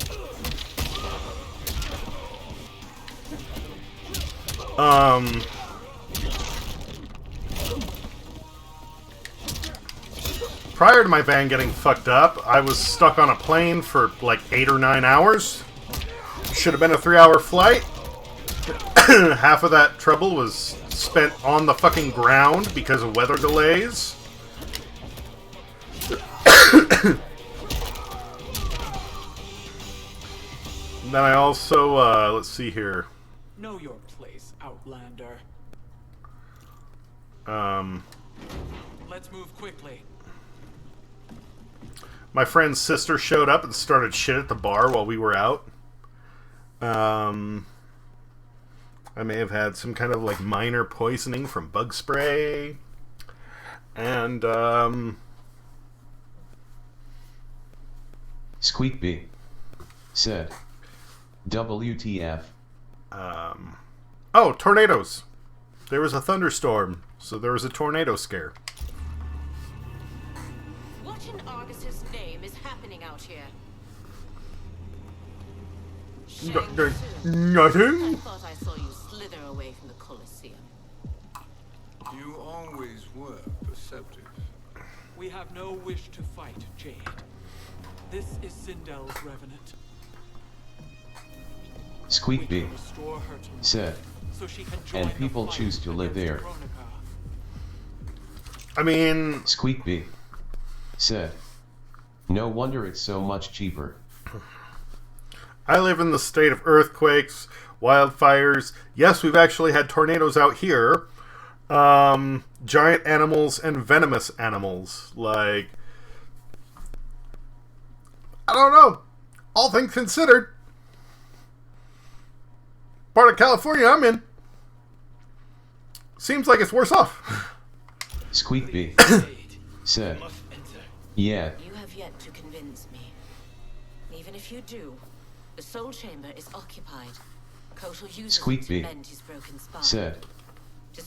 Prior to my van getting fucked up, I was stuck on a plane for like 8 or 9 hours. Should have been a 3-hour flight. Half of that trouble was spent on the fucking ground because of weather delays. Then I also, let's see here. Know your place, Outlander. Let's move quickly. My friend's sister showed up and started shit at the bar while we were out. I may have had some kind of like minor poisoning from bug spray. And, Squeak B said, WTF. Oh, tornadoes. There was a thunderstorm, so there was a tornado scare. What in Argus's name is happening out here? Nothing. I thought I saw you slither away from the Colosseum. You always were perceptive. We have no wish to fight, Jade. This is Sindel's revenant. Squeak B Restore her to said, so she can join and the people fight choose to live there. against Kronika. I mean, Squeak B said, no wonder it's so much cheaper. I live in the state of earthquakes, wildfires. Yes, we've actually had tornadoes out here. Giant animals and venomous animals. Like, I don't know. All things considered, part of California I'm in seems like it's worse off. Squeak B said, yeah. You have yet to convince me. Even if you do, the soul chamber is occupied. Kotal uses Squeak it to B mend his broken spine. said,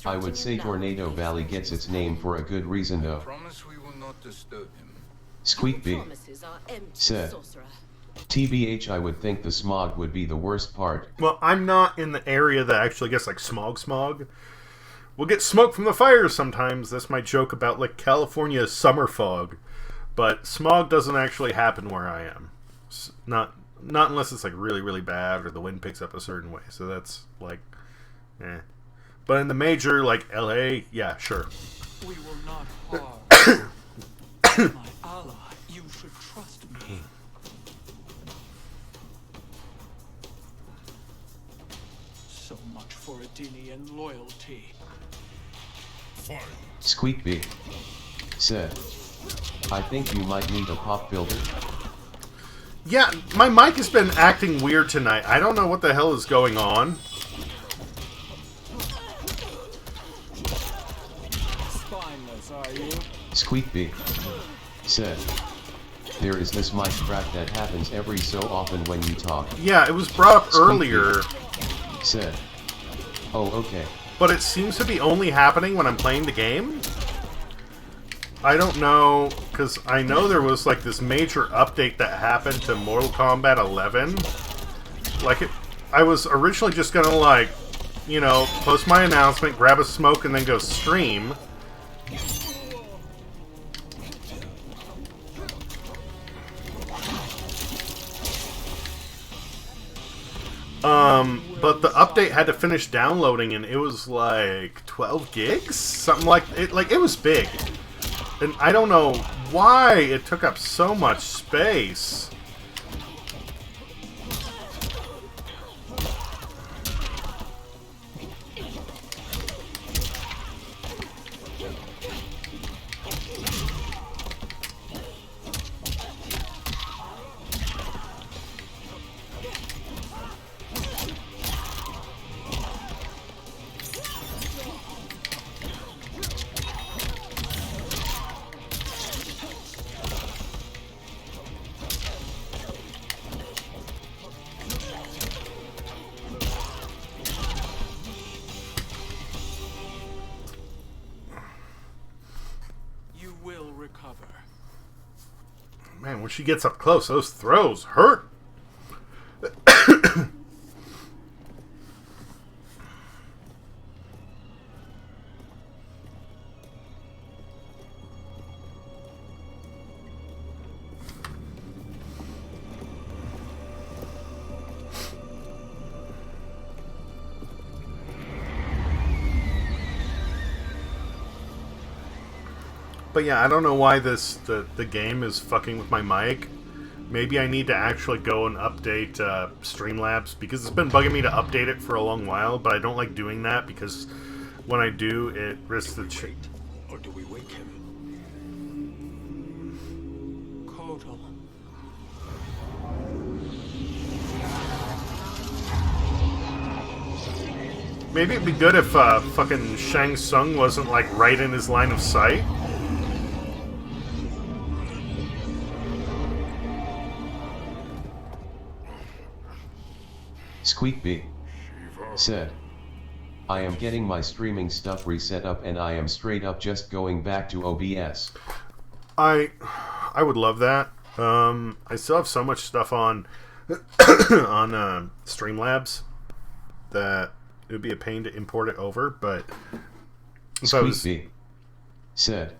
I would say Tornado Valley gets its name for a good reason though. Promise we will not disturb him. Squeak B Promises are empty, said, sorcerer. TBH I would think the smog would be the worst part. Well, I'm not in the area that actually gets like smog. We'll get smoke from the fires sometimes. That's my joke about like California summer fog. But smog doesn't actually happen where I am. Not unless it's like really, really bad or the wind picks up a certain way. So that's like, eh. But in the major, like LA, yeah, sure. We will not harm. My ally, you should trust me. So much for Adenian loyalty. Squeak B said, I think you might need a pop filter. Yeah, my mic has been acting weird tonight. I don't know what the hell is going on. Spineless, are you? Squeak B said, there is this mic crack that happens every so often when you talk. Yeah, it was brought up Squeak earlier. B said, oh okay. But it seems to be only happening when I'm playing the game. I don't know, because I know there was like this major update that happened to Mortal Kombat 11. Like, I was originally just gonna like, you know, post my announcement, grab a smoke, and then go stream. But the update had to finish downloading, and it was like 12 gigs? Something like it. Like, it was big. And I don't know why it took up so much space. Man, when she gets up close, those throws hurt. But yeah, I don't know why the game is fucking with my mic. Maybe I need to actually go and update Streamlabs, because it's been bugging me to update it for a long while, but I don't like doing that because when I do, it risks the Or do we wake him? Kotal. Maybe it'd be good if fucking Shang Tsung wasn't like right in his line of sight. Squeak B said, I am getting my streaming stuff reset up and I am straight up just going back to OBS. I would love that. I still have so much stuff on on Streamlabs that it would be a pain to import it over, but Squeak B said,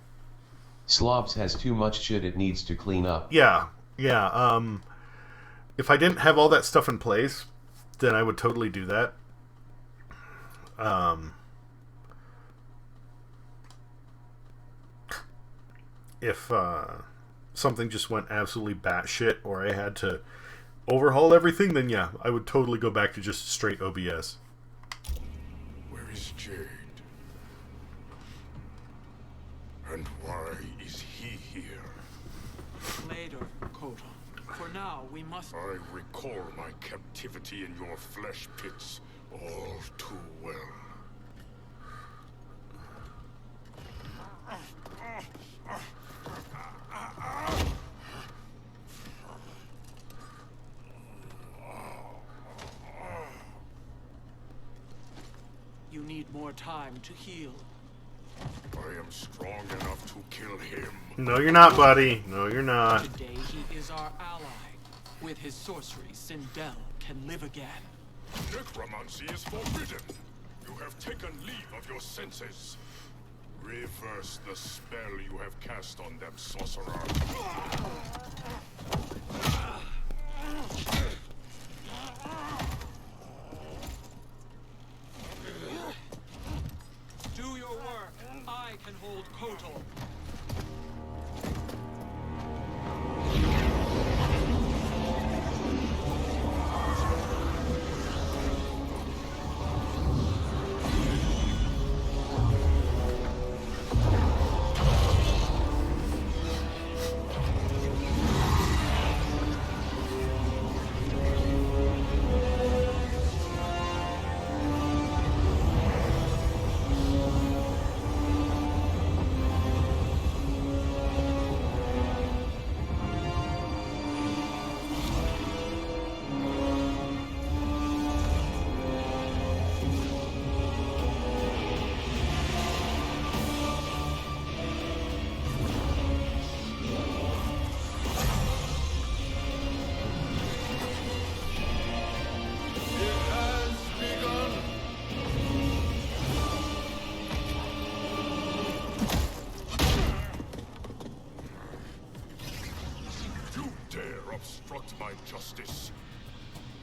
Slobs has too much shit it needs to clean up. Yeah. If I didn't have all that stuff in place, then I would totally do that. If something just went absolutely batshit, or I had to overhaul everything, then yeah, I would totally go back to just straight OBS. Where is Jade? And why is he here? Later, Kotal. For now, we must... I recall my captivity in your flesh pits all too well. You need more time to heal. I am strong enough to kill him. No, you're not, buddy. No, you're not. Today, he is our ally. With his sorcery, Sindel can live again. Necromancy is forbidden. You have taken leave of your senses. Reverse the spell you have cast on them, sorcerer. Do your work. I can hold Kotal. Obstruct my justice.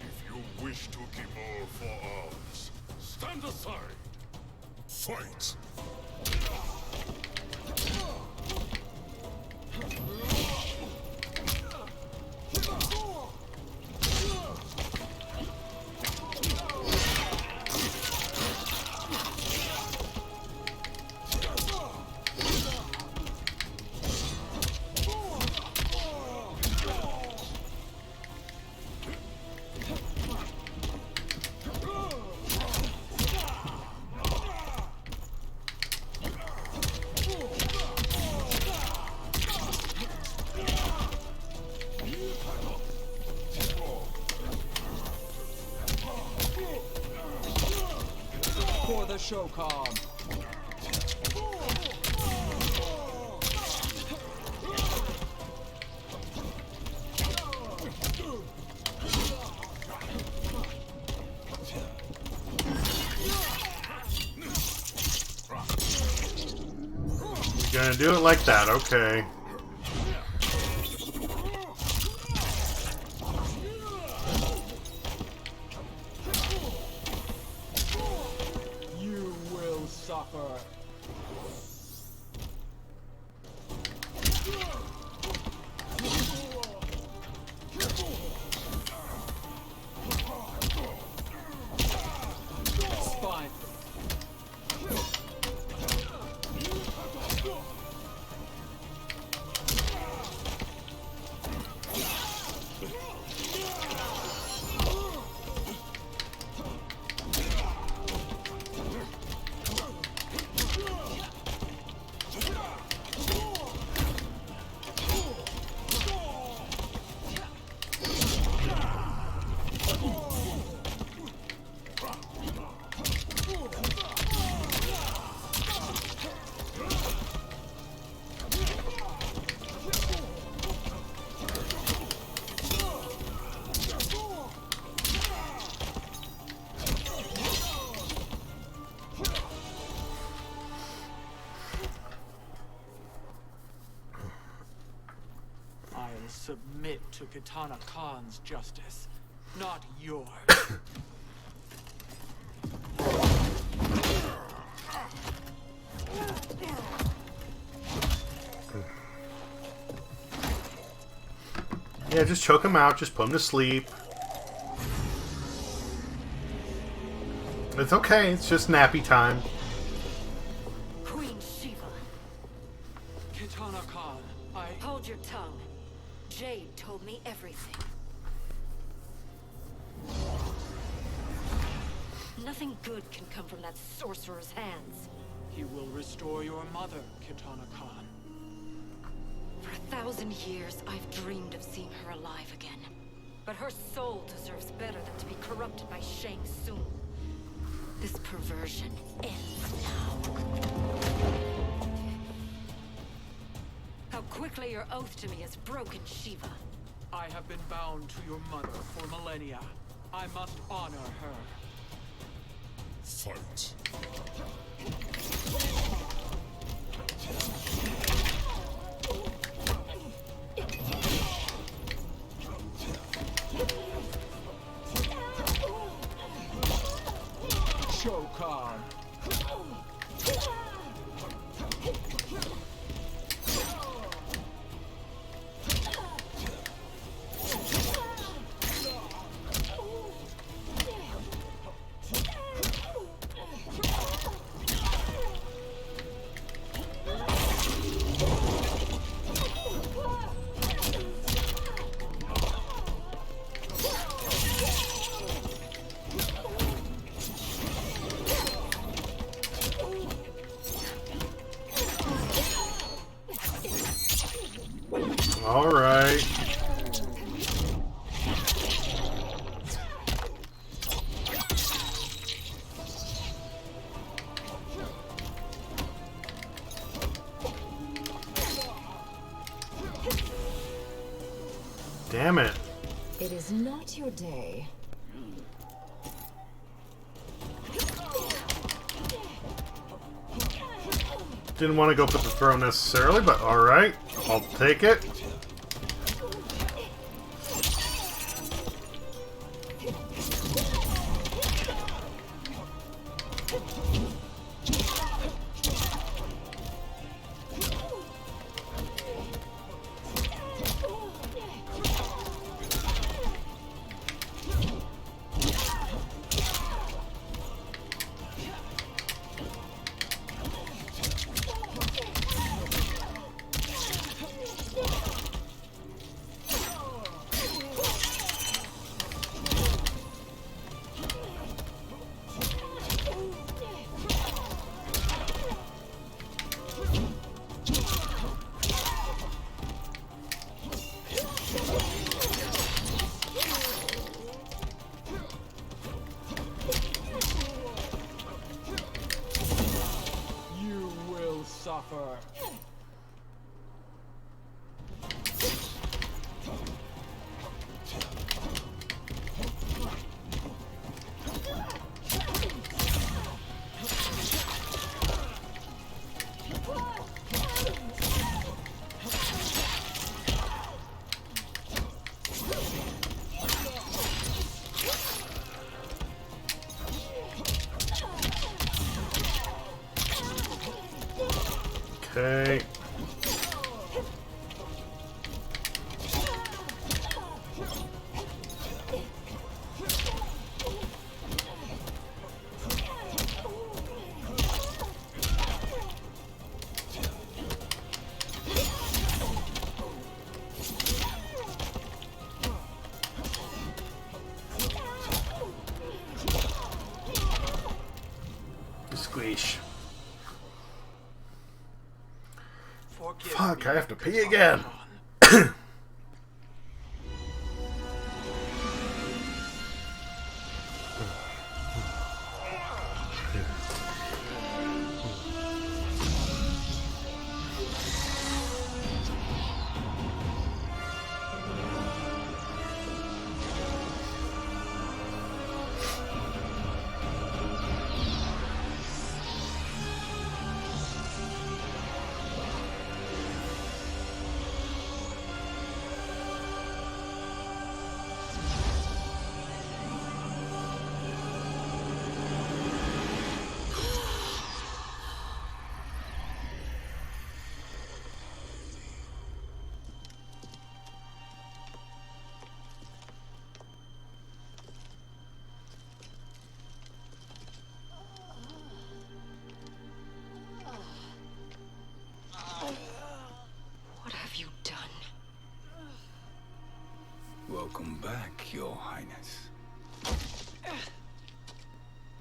If you wish to give all for arms, stand aside. Fight! For the Shokan. You're gonna do it like that, okay. You will suffer. Spine. submit to Kitana Khan's justice, not yours. Yeah, just choke him out. Just put him to sleep. It's okay. It's just nappy time. Queen Shiva. Kitana Khan, Hold your tongue. Jade told me everything. Nothing good can come from that sorcerer's hands. He will restore your mother, Kitana Khan. For 1,000 years, I've dreamed of seeing her alive again. But her soul deserves better than to be corrupted by Shang Tsung. This perversion ends now. How quickly your oath to me is broken, Shiva. I have been bound to your mother for millennia. I must honor her. Fight. Shao Kahn. All right. Damn it. It is not your day. Didn't want to go for the throw necessarily, but all right. I'll take it. suffer. Okay. Squeeze. Fuck, I have to pee again.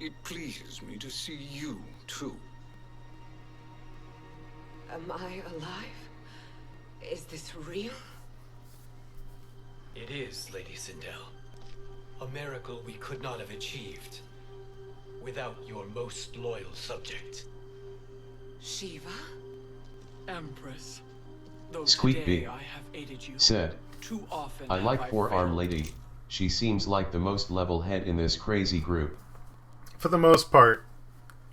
It pleases me to see you, too. Am I alive? Is this real? It is, Lady Sindel. A miracle we could not have achieved without your most loyal subject. Shiva? Empress, though Squeak today B I have aided you, said, too often I have like four-arm failed. lady. She seems like the most level head in this crazy group. For the most part.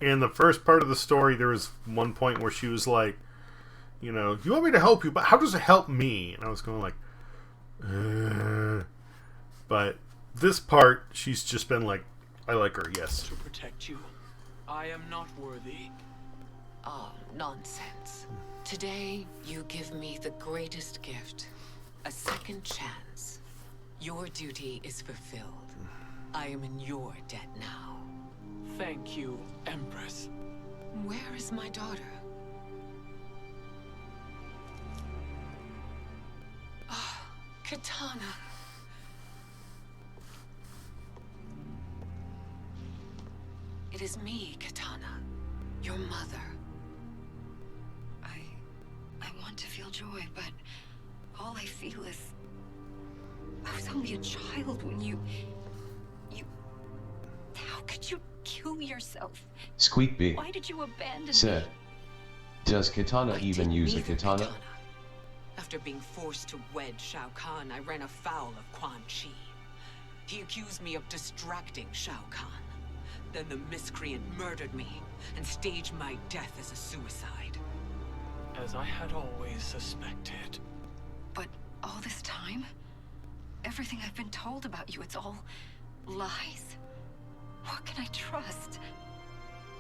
In the first part of the story, there was one point where she was like, you know, you want me to help you, but how does it help me? And I was going like, But this part, she's just been like, I like her, yes. To protect you, I am not worthy. Oh, nonsense. Today, you give me the greatest gift. A second chance. Your duty is fulfilled. I am in your debt now. Thank you, Empress. Where is my daughter? Oh, Katana. It is me, Katana. Your mother. I want to feel joy, but all I feel is... I was only a child when you... How could you kill yourself? Squeak B Why did you abandon said, me? does Katana even use a katana? After being forced to wed Shao Kahn, I ran afoul of Quan Chi. He accused me of distracting Shao Kahn. Then the miscreant murdered me and staged my death as a suicide. As I had always suspected. But all this time? Everything I've been told about you, it's all lies? What can I trust?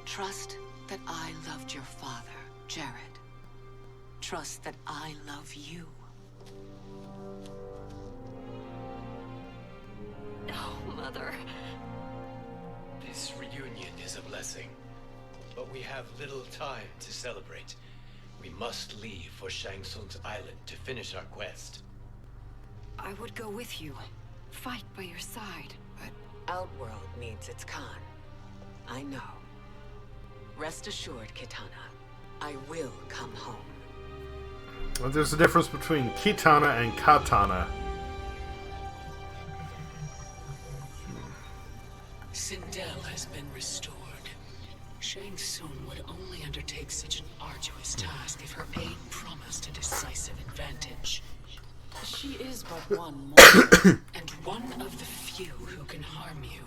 Trust that I loved your father, Jared. Trust that I love you. No, Mother. This reunion is a blessing, but we have little time to celebrate. We must leave for Shang Tsung's island to finish our quest. I would go with you. Fight by your side. But Outworld needs its Khan. I know. Rest assured, Kitana. I will come home. Well, there's a difference between Kitana and Katana. Sindel has been restored. Shang Tsung would only undertake such an arduous task if her aid promised a decisive advantage. She is but one mortal, and one of the few who can harm you.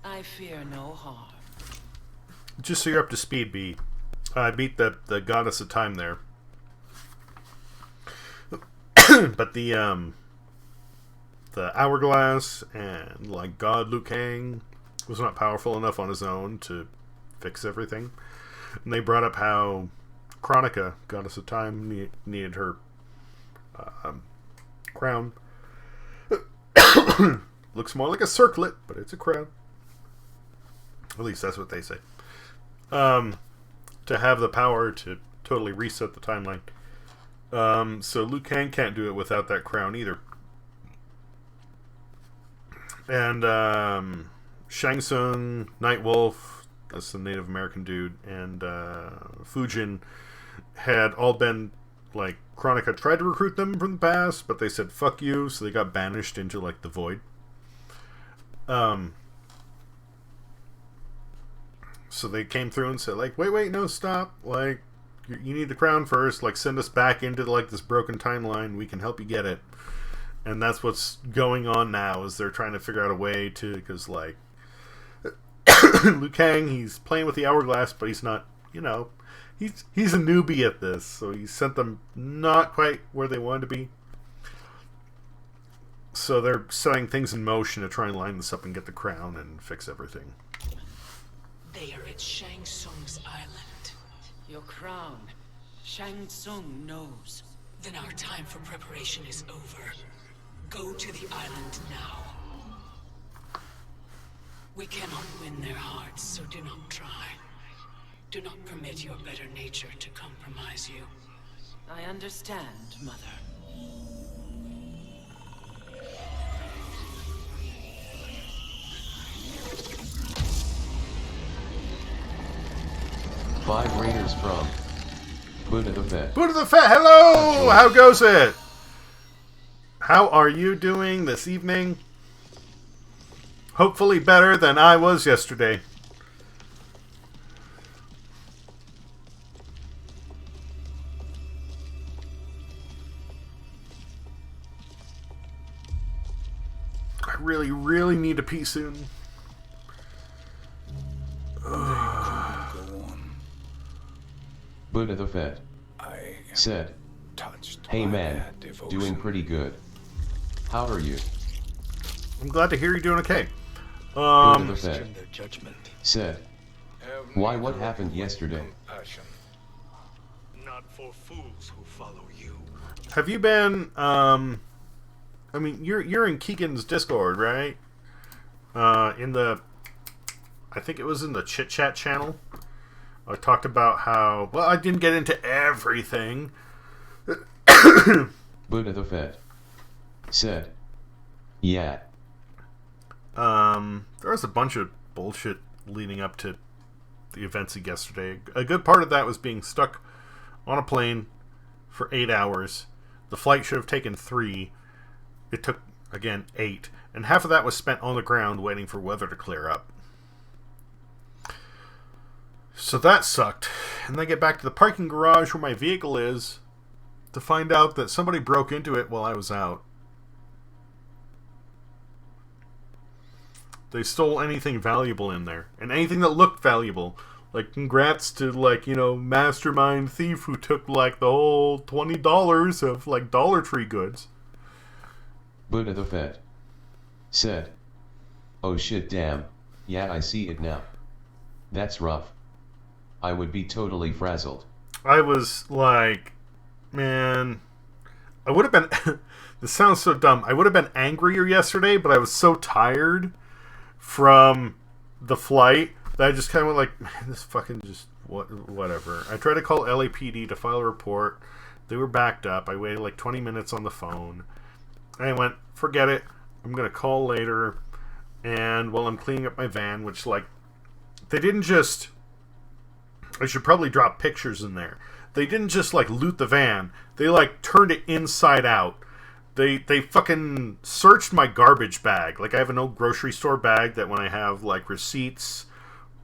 I fear no harm. Just so you're up to speed, B. I beat the goddess of time there. But the hourglass and like God Liu Kang was not powerful enough on his own to fix everything. And they brought up how Chronica, goddess of time, needed her crown. Looks more like a circlet, but it's a crown. At least that's what they say. To have the power to totally reset the timeline. So Liu Kang can't do it without that crown either. And Shang Tsung, Nightwolf, that's the Native American dude, and Fujin had all been like, Chronica tried to recruit them from the past, but they said fuck you, so they got banished into like the void. So they came through and said like, wait, no, stop, like, you need the crown first, like, send us back into like this broken timeline, we can help you get it. And that's what's going on now, is they're trying to figure out a way to, because like Liu Kang, he's playing with the hourglass, but he's not, you know, he's a newbie at this, so he sent them not quite where they wanted to be. So they're setting things in motion to try and line this up and get the crown and fix everything. They are at Shang Tsung's island. Your crown. Shang Tsung knows. Then our time for preparation is over. Go to the island now. We cannot win their hearts, so do not try. Do not permit your better nature to compromise you. I understand, Mother. 5 raiders from Buddha the Fett. Buddha the Fett, hello! How goes it? How are you doing this evening? Hopefully better than I was yesterday. I really, really need to pee soon. Buddha the Fett said, "Hey man, doing pretty good. How are you?" I'm glad to hear you're doing okay. Buddha the Fett said, "Why, what happened yesterday?" Not for fools who follow you. Have you been, I mean, you're in Keegan's Discord, right? In the, I think it was in the Chit Chat channel. I talked about how, well, I didn't get into everything. Buddha the Fett said, "Yeah." There was a bunch of bullshit leading up to the events of yesterday. A good part of that was being stuck on a plane for 8 hours. The flight should have taken 3. It took, again, 8. And half of that was spent on the ground waiting for weather to clear up. So that sucked. And then I get back to the parking garage where my vehicle is to find out that somebody broke into it while I was out. They stole anything valuable in there. And anything that looked valuable. Like, congrats to, like, you know, Mastermind Thief who took, like, the whole $20 of, like, Dollar Tree goods. Buddha the Fett said, "Oh shit, damn, yeah, I see it now. That's rough. I would be totally frazzled." I was like, man, I would have been, this sounds so dumb, I would have been angrier yesterday, but I was so tired from the flight that I just kind of went like, man, this fucking just, whatever. I tried to call LAPD to file a report. They were backed up. I waited like 20 minutes on the phone. I went, forget it. I'm going to call later. And while I'm cleaning up my van, which, like, they didn't just, I should probably drop pictures in there. They didn't just, like, loot the van. They, like, turned it inside out. They fucking searched my garbage bag. Like, I have an old grocery store bag that when I have, like, receipts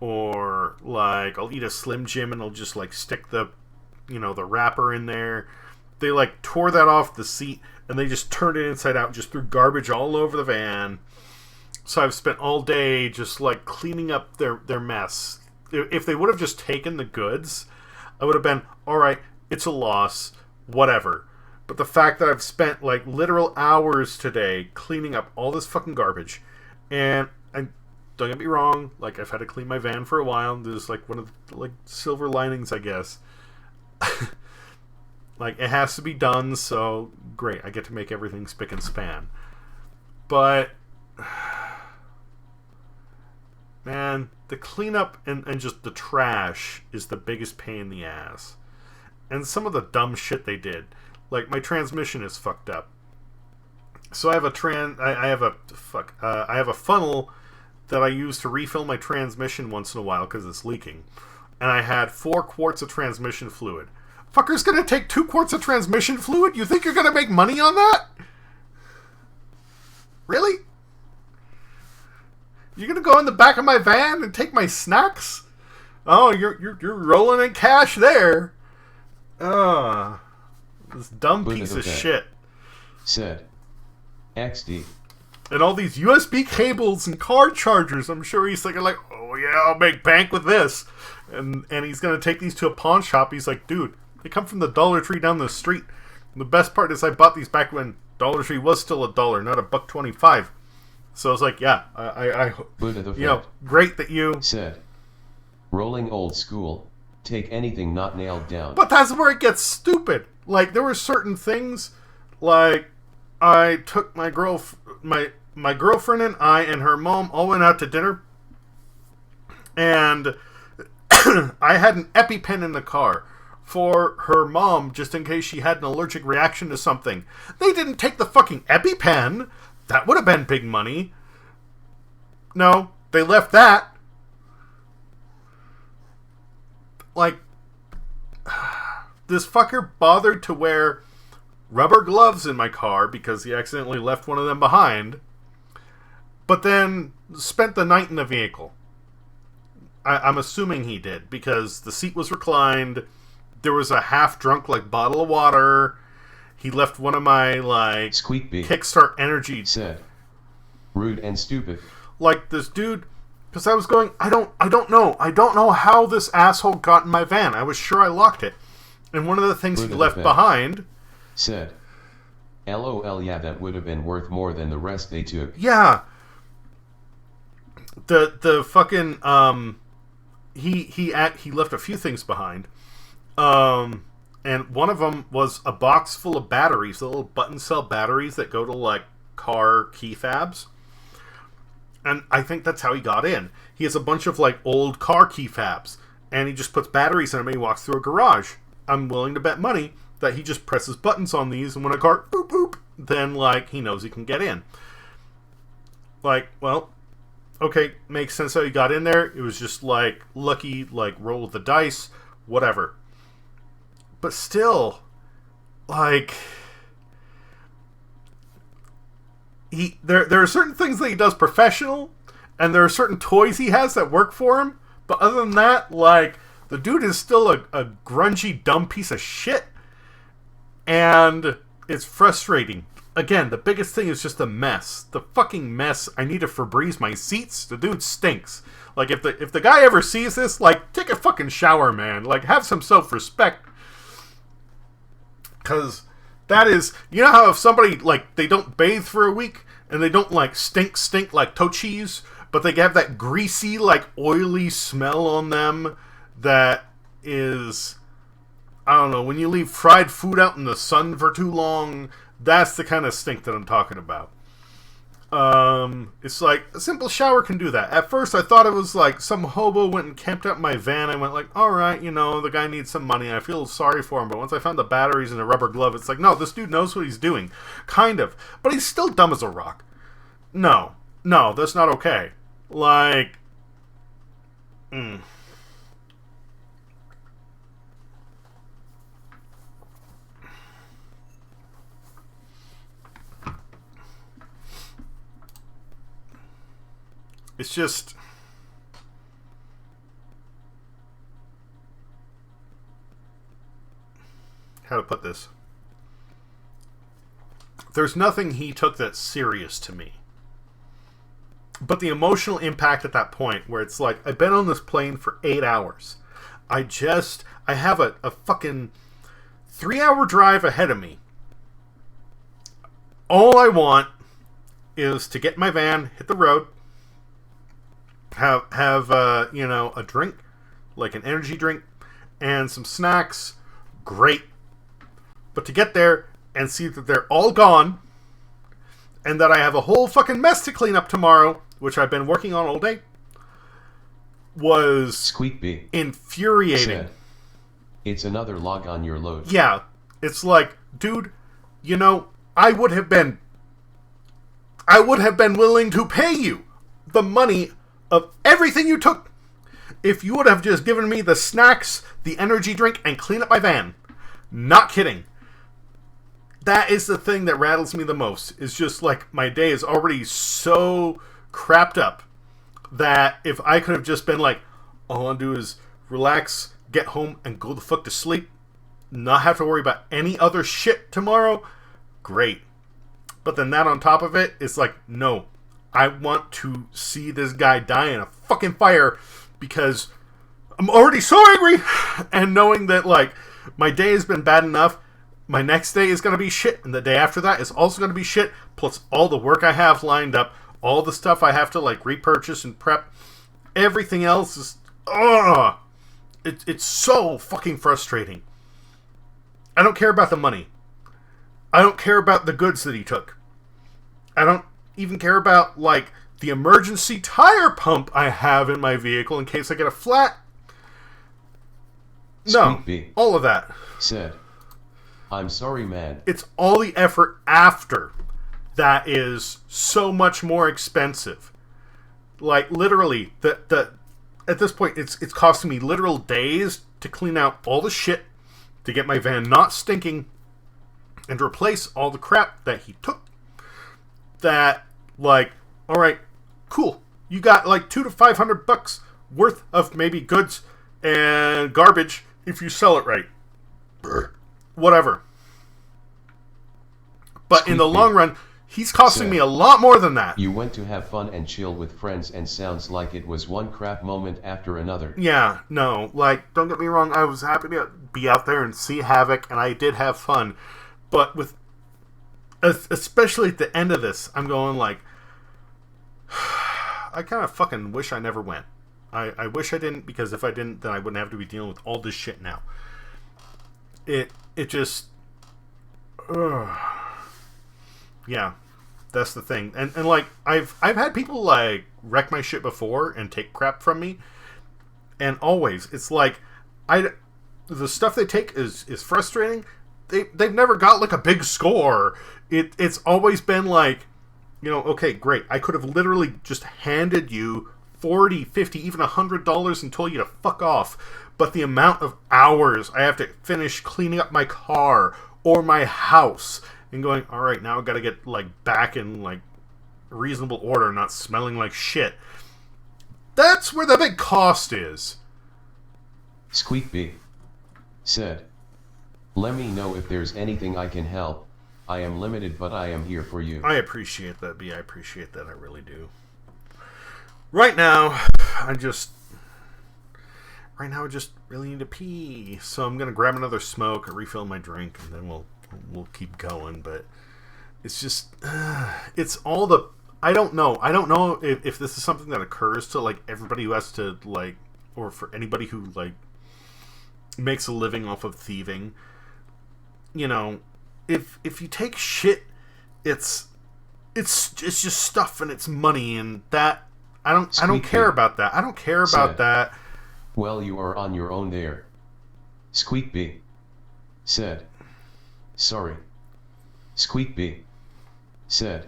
or, like, I'll eat a Slim Jim and I'll just, like, stick the, you know, the wrapper in there. They, like, tore that off the seat and they just turned it inside out and just threw garbage all over the van. So I've spent all day just, like, cleaning up their mess. If they would have just taken the goods, I would have been, alright, it's a loss, whatever. But the fact that I've spent, like, literal hours today cleaning up all this fucking garbage, and don't get me wrong, like, I've had to clean my van for a while, and there's, like, one of the, like, silver linings, I guess. Like, it has to be done, so great, I get to make everything spick and span. But, man, the cleanup and just the trash is the biggest pain in the ass. And some of the dumb shit they did. Like, my transmission is fucked up. So I have I have a funnel that I use to refill my transmission once in a while because it's leaking. And I had 4 quarts of transmission fluid. Fucker's gonna take 2 quarts of transmission fluid? You think you're gonna make money on that? Really? You're gonna go in the back of my van and take my snacks? Oh, you're rolling in cash there. This dumb piece of shit. Said XD. And all these USB cables and car chargers. I'm sure he's thinking like, oh yeah, I'll make bank with this. And he's gonna take these to a pawn shop. He's like, dude, they come from the Dollar Tree down the street. And the best part is I bought these back when Dollar Tree was still $1, not $1.25. So I was like, yeah, I you know, great that you said, rolling old school, take anything not nailed down. But that's where it gets stupid. Like, there were certain things, like, I took my girlfriend and I and her mom all went out to dinner, and I had an EpiPen in the car for her mom just in case she had an allergic reaction to something. They didn't take the fucking EpiPen. That would have been big money. No, they left that. like, this fucker bothered to wear rubber gloves in my car because he accidentally left one of them behind, but then spent the night in the vehicle. I'm assuming he did, because the seat was reclined, there was a half-drunk, like, bottle of water, he left one of my, like, Squeakby Kickstart Energy... said, rude and stupid. Like, this dude... Because I was going, I don't know how this asshole got in my van. I was sure I locked it. And one of the things he left behind... said, LOL, yeah, that would have been worth more than the rest they took. Yeah. The fucking, he left a few things behind. And one of them was a box full of batteries, the little button cell batteries that go to, like, car key fabs. And I think that's how he got in. He has a bunch of, like, old car key fabs, and he just puts batteries in them and he walks through a garage. I'm willing to bet money that he just presses buttons on these, and when a car boop boop, then, like, he knows he can get in. Like, well, okay, makes sense how he got in there. It was just, like, lucky, like, roll of the dice, whatever. But still, like, there are certain things that he does professional, and there are certain toys he has that work for him, but other than that, like, the dude is still a grungy, dumb piece of shit, and it's frustrating. Again, the biggest thing is just the mess. The fucking mess. I need to Febreze my seats. The dude stinks. Like, if the guy ever sees this, like, take a fucking shower, man. Like, have some self-respect. Because that is... You know how if somebody, like, they don't bathe for a week, and they don't, like, stink like toe cheese, but they have that greasy, like, oily smell on them that is... I don't know, when you leave fried food out in the sun for too long, that's the kind of stink that I'm talking about. It's like, a simple shower can do that. At first, I thought it was like some hobo went and camped out in my van. I went like, alright, you know, the guy needs some money. I feel sorry for him. But once I found the batteries and a rubber glove, it's like, no, this dude knows what he's doing. Kind of. But he's still dumb as a rock. No, that's not okay. Like, it's just... How to put this? There's nothing he took that's serious to me. But the emotional impact at that point, where it's like, I've been on this plane for 8 hours. I have a fucking 3-hour drive ahead of me. All I want is to get in my van, hit the road, have you know, a drink, like an energy drink, and some snacks. Great. But to get there and see that they're all gone, and that I have a whole fucking mess to clean up tomorrow, which I've been working on all day, was Squeakby infuriating. said, it's another log on your load. Yeah. It's like, dude, you know, I would have been willing to pay you the money of everything you took if you would have just given me the snacks, the energy drink, and clean up my van. Not kidding. That is the thing that rattles me the most. Is just like, my day is already so crapped up that if I could have just been like, all I want to do is relax, get home, and go the fuck to sleep, not have to worry about any other shit tomorrow, great. But then that on top of it, it's like, no, I want to see this guy die in a fucking fire because I'm already so angry. And knowing that, like, my day has been bad enough, my next day is going to be shit, and the day after that is also going to be shit, plus all the work I have lined up, all the stuff I have to, like, repurchase and prep, everything else is, it's so fucking frustrating. I don't care about the money. I don't care about the goods that he took. I don't even care about, like, the emergency tire pump I have in my vehicle in case I get a flat. No, all of that. Said, I'm sorry, man. It's all the effort after that is so much more expensive. Like, literally, at this point, it's costing me literal days to clean out all the shit, to get my van not stinking, and to replace all the crap that he took. That, like, all right, cool. You got like $200 to $500 worth of maybe goods and garbage if you sell it right. Whatever. But in the long run, he's costing me a lot more than that. You went to have fun and chill with friends, and sounds like it was one crap moment after another. Yeah, no, like, don't get me wrong, I was happy to be out there and see Havoc, and I did have fun. But with, especially at the end of this, I'm going like, I kind of fucking wish I never went. I wish I didn't, because if I didn't, then I wouldn't have to be dealing with all this shit now. It just... yeah, that's the thing. And like, I've had people, like, wreck my shit before and take crap from me. And always, it's like, the stuff they take is frustrating. They've never got, like, a big score. It's always been like, you know, okay, great. I could have literally just handed you $40, $50, even $100 and told you to fuck off. But the amount of hours I have to finish cleaning up my car or my house and going, all right, now I've got to get, like, back in, like, reasonable order, not smelling like shit. That's where the big cost is. Squeak B said, let me know if there's anything I can help. I am limited, but I am here for you. I appreciate that, B. I appreciate that. I really do. Right now, I just really need to pee. So I'm going to grab another smoke, refill my drink, and then we'll keep going. But it's just, it's all the, I don't know if this is something that occurs to, like, everybody who has to, like, or for anybody who, like, makes a living off of thieving. You know, if you take shit, it's just stuff and it's money, and that I don't care about that. I don't care about that. Well, you are on your own there. Squeak B said, sorry. Squeak B said,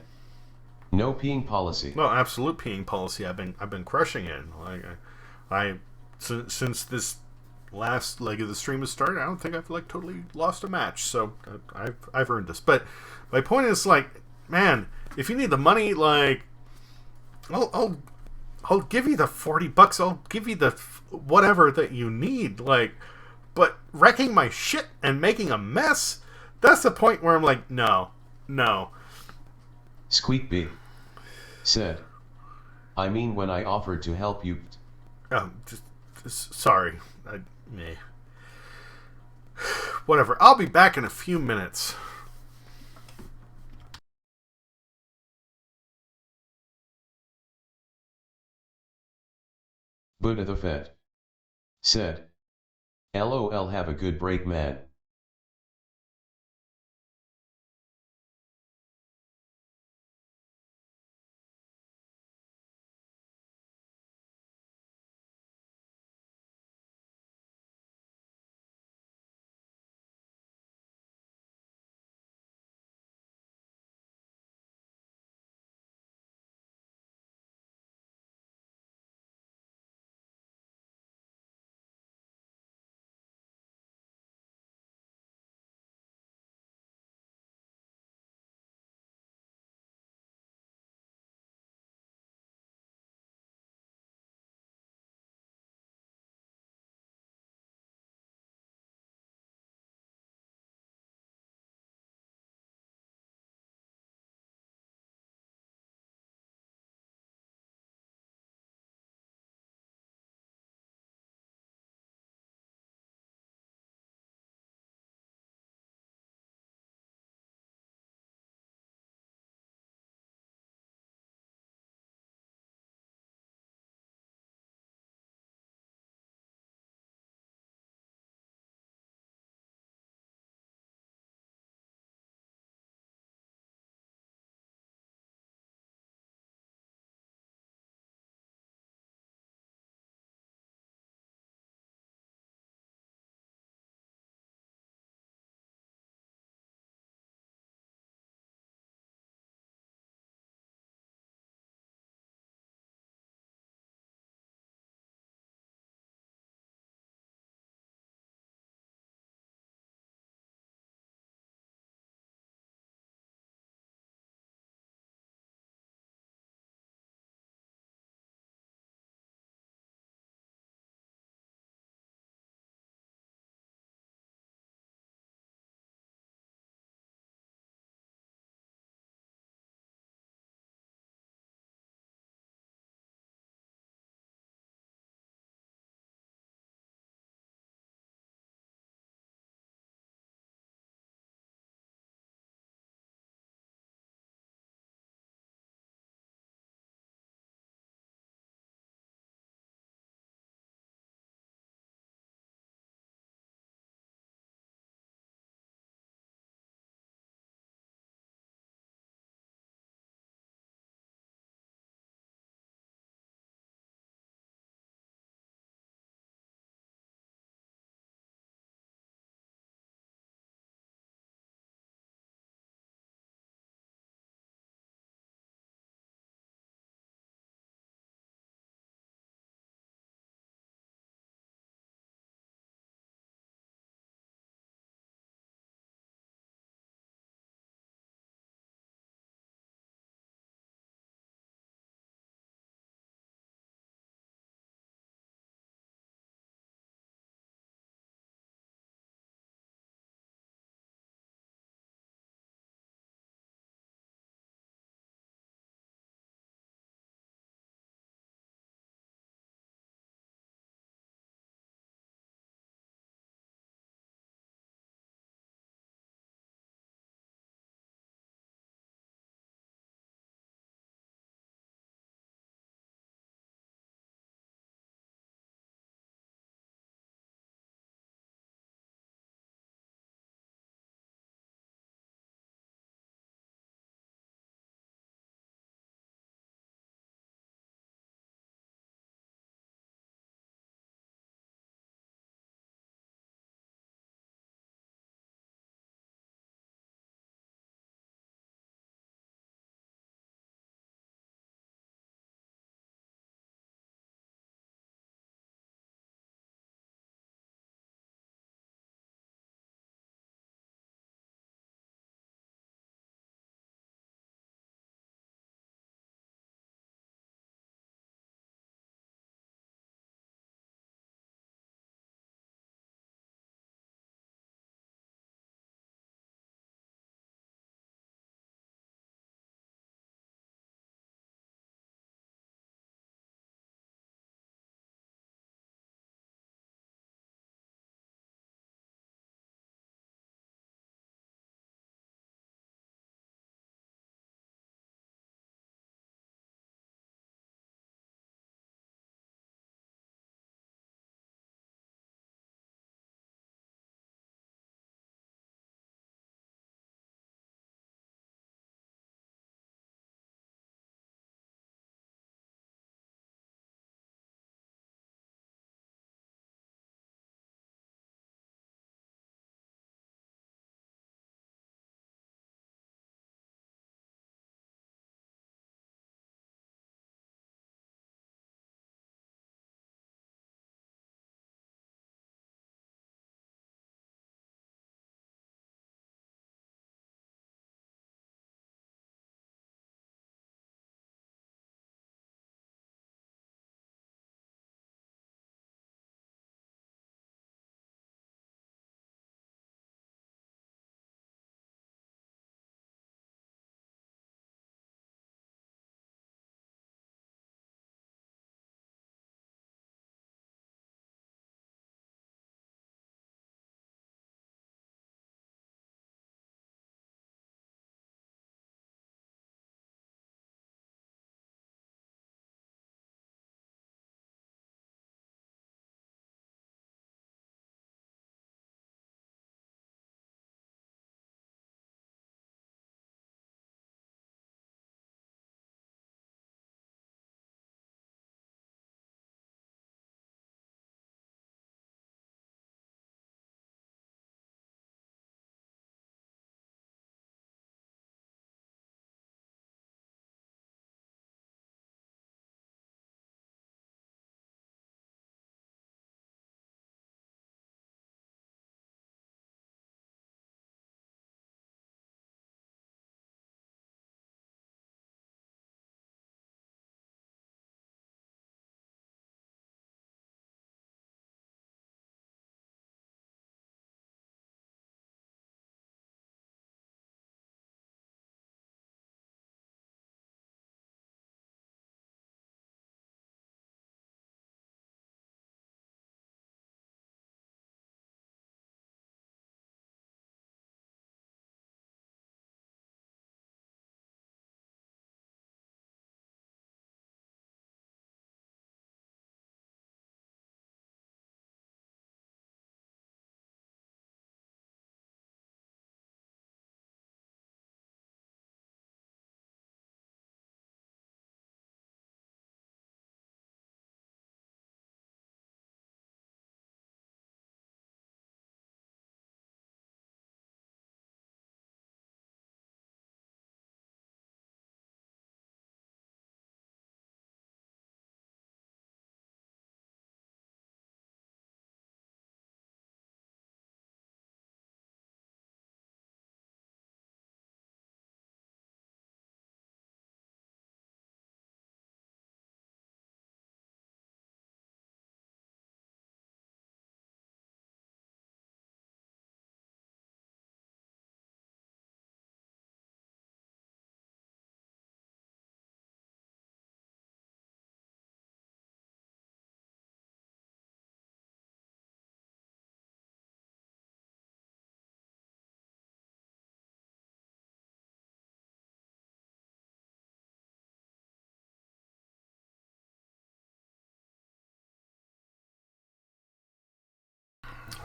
no peeing policy. Well, absolute peeing policy. I've been crushing it. Like, since this last leg of the stream has started, I don't think I've, like, totally lost a match. So I've earned this. But my point is, like, man, if you need the money, like, I'll give you the $40. I'll give you the whatever that you need. Like, but wrecking my shit and making a mess, that's the point where I'm like, no. Squeak B said, I mean, when I offered to help you. Just sorry. Whatever. I'll be back in a few minutes. Buddha the Fed said, LOL, have a good break, man.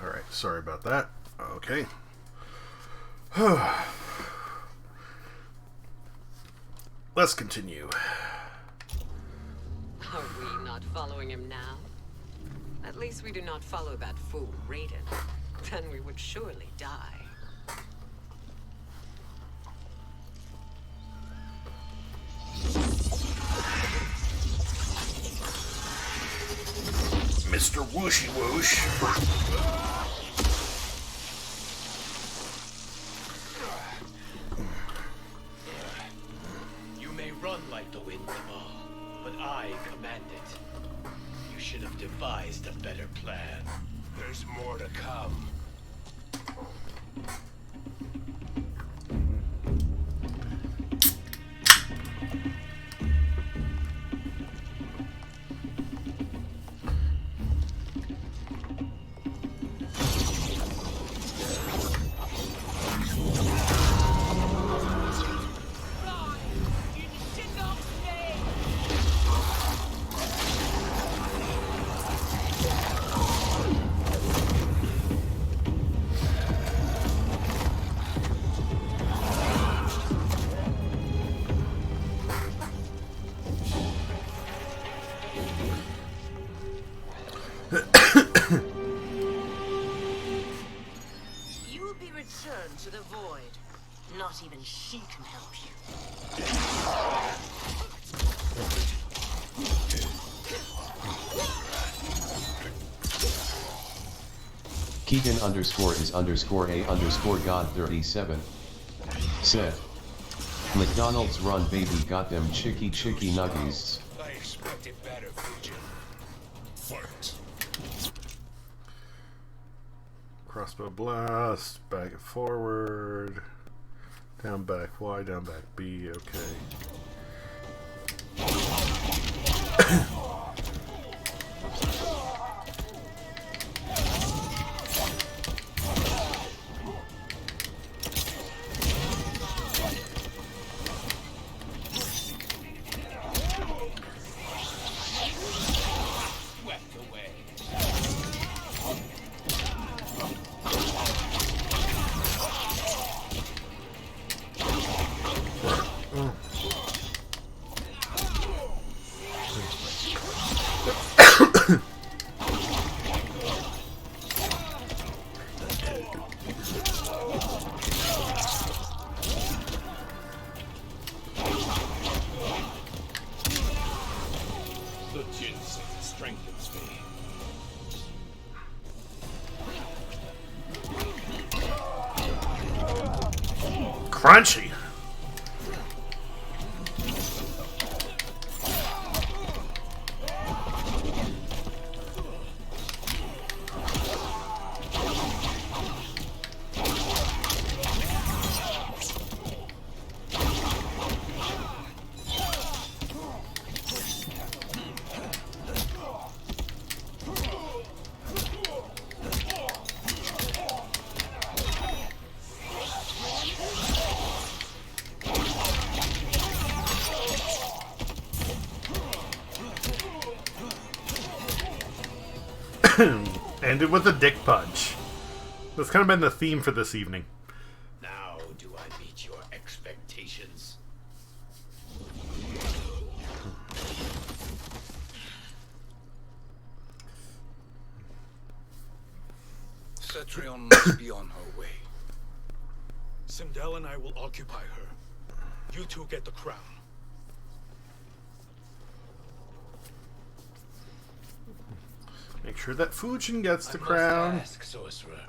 Alright, sorry about that. Okay. Let's continue. Are we not following him now? At least we do not follow that fool, Raiden. Then we would surely die. Mr. Wooshy Woosh. You may run like the wind, Kamal, but I command it. You should have devised a better plan. There's more to come. You will be returned to the void. Not even she can help you. Keegan underscore is underscore a underscore god 37 said, McDonald's run baby got them chicky nuggies. I expected better, Fuji. Fight. Crossbow blast, back and forward, down back Y, down back B, okay. The ginseng strengthens me. Crunchy. Ended with a dick punch. That's kind of been the theme for this evening. Now do I meet your expectations? Cetrion must be on her way. Sindel and I will occupy her. You two get the crown. Make sure that Fujin gets the I crown. must ask, sorcerer.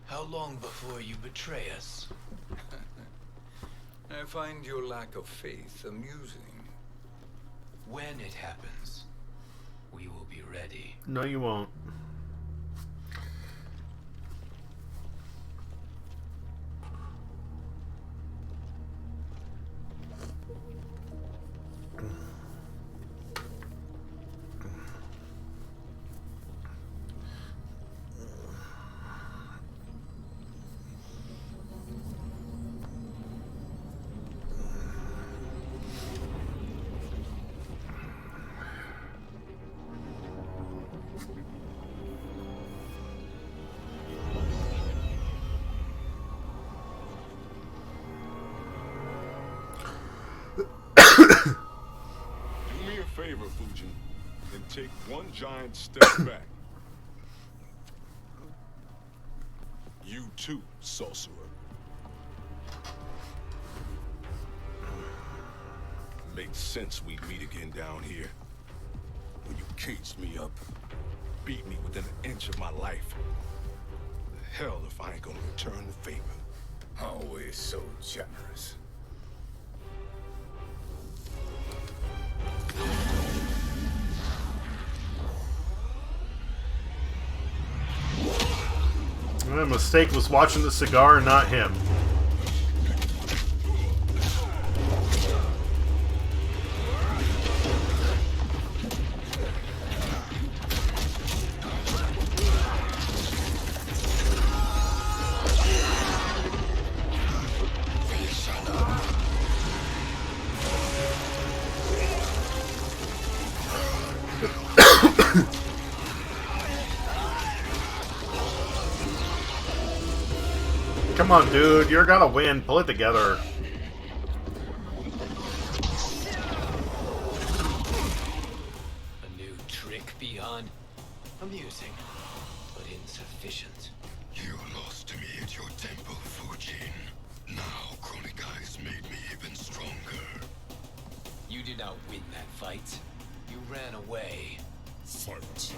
How long before you betray us? I find your lack of faith amusing. When it happens, we will be ready. No, you won't. take one giant step back. You too, sorcerer. Makes sense we meet again down here. When you caged me up, beat me within an inch of my life. The hell if I ain't gonna return the favor. Always so generous. My mistake was watching the cigar, not him. Come on, dude. You're gonna win. Pull it together. A new trick beyond amusing, but insufficient. You lost to me at your temple, Fujin. Now Kronika has made me even stronger. You did not win that fight. You ran away. Fight.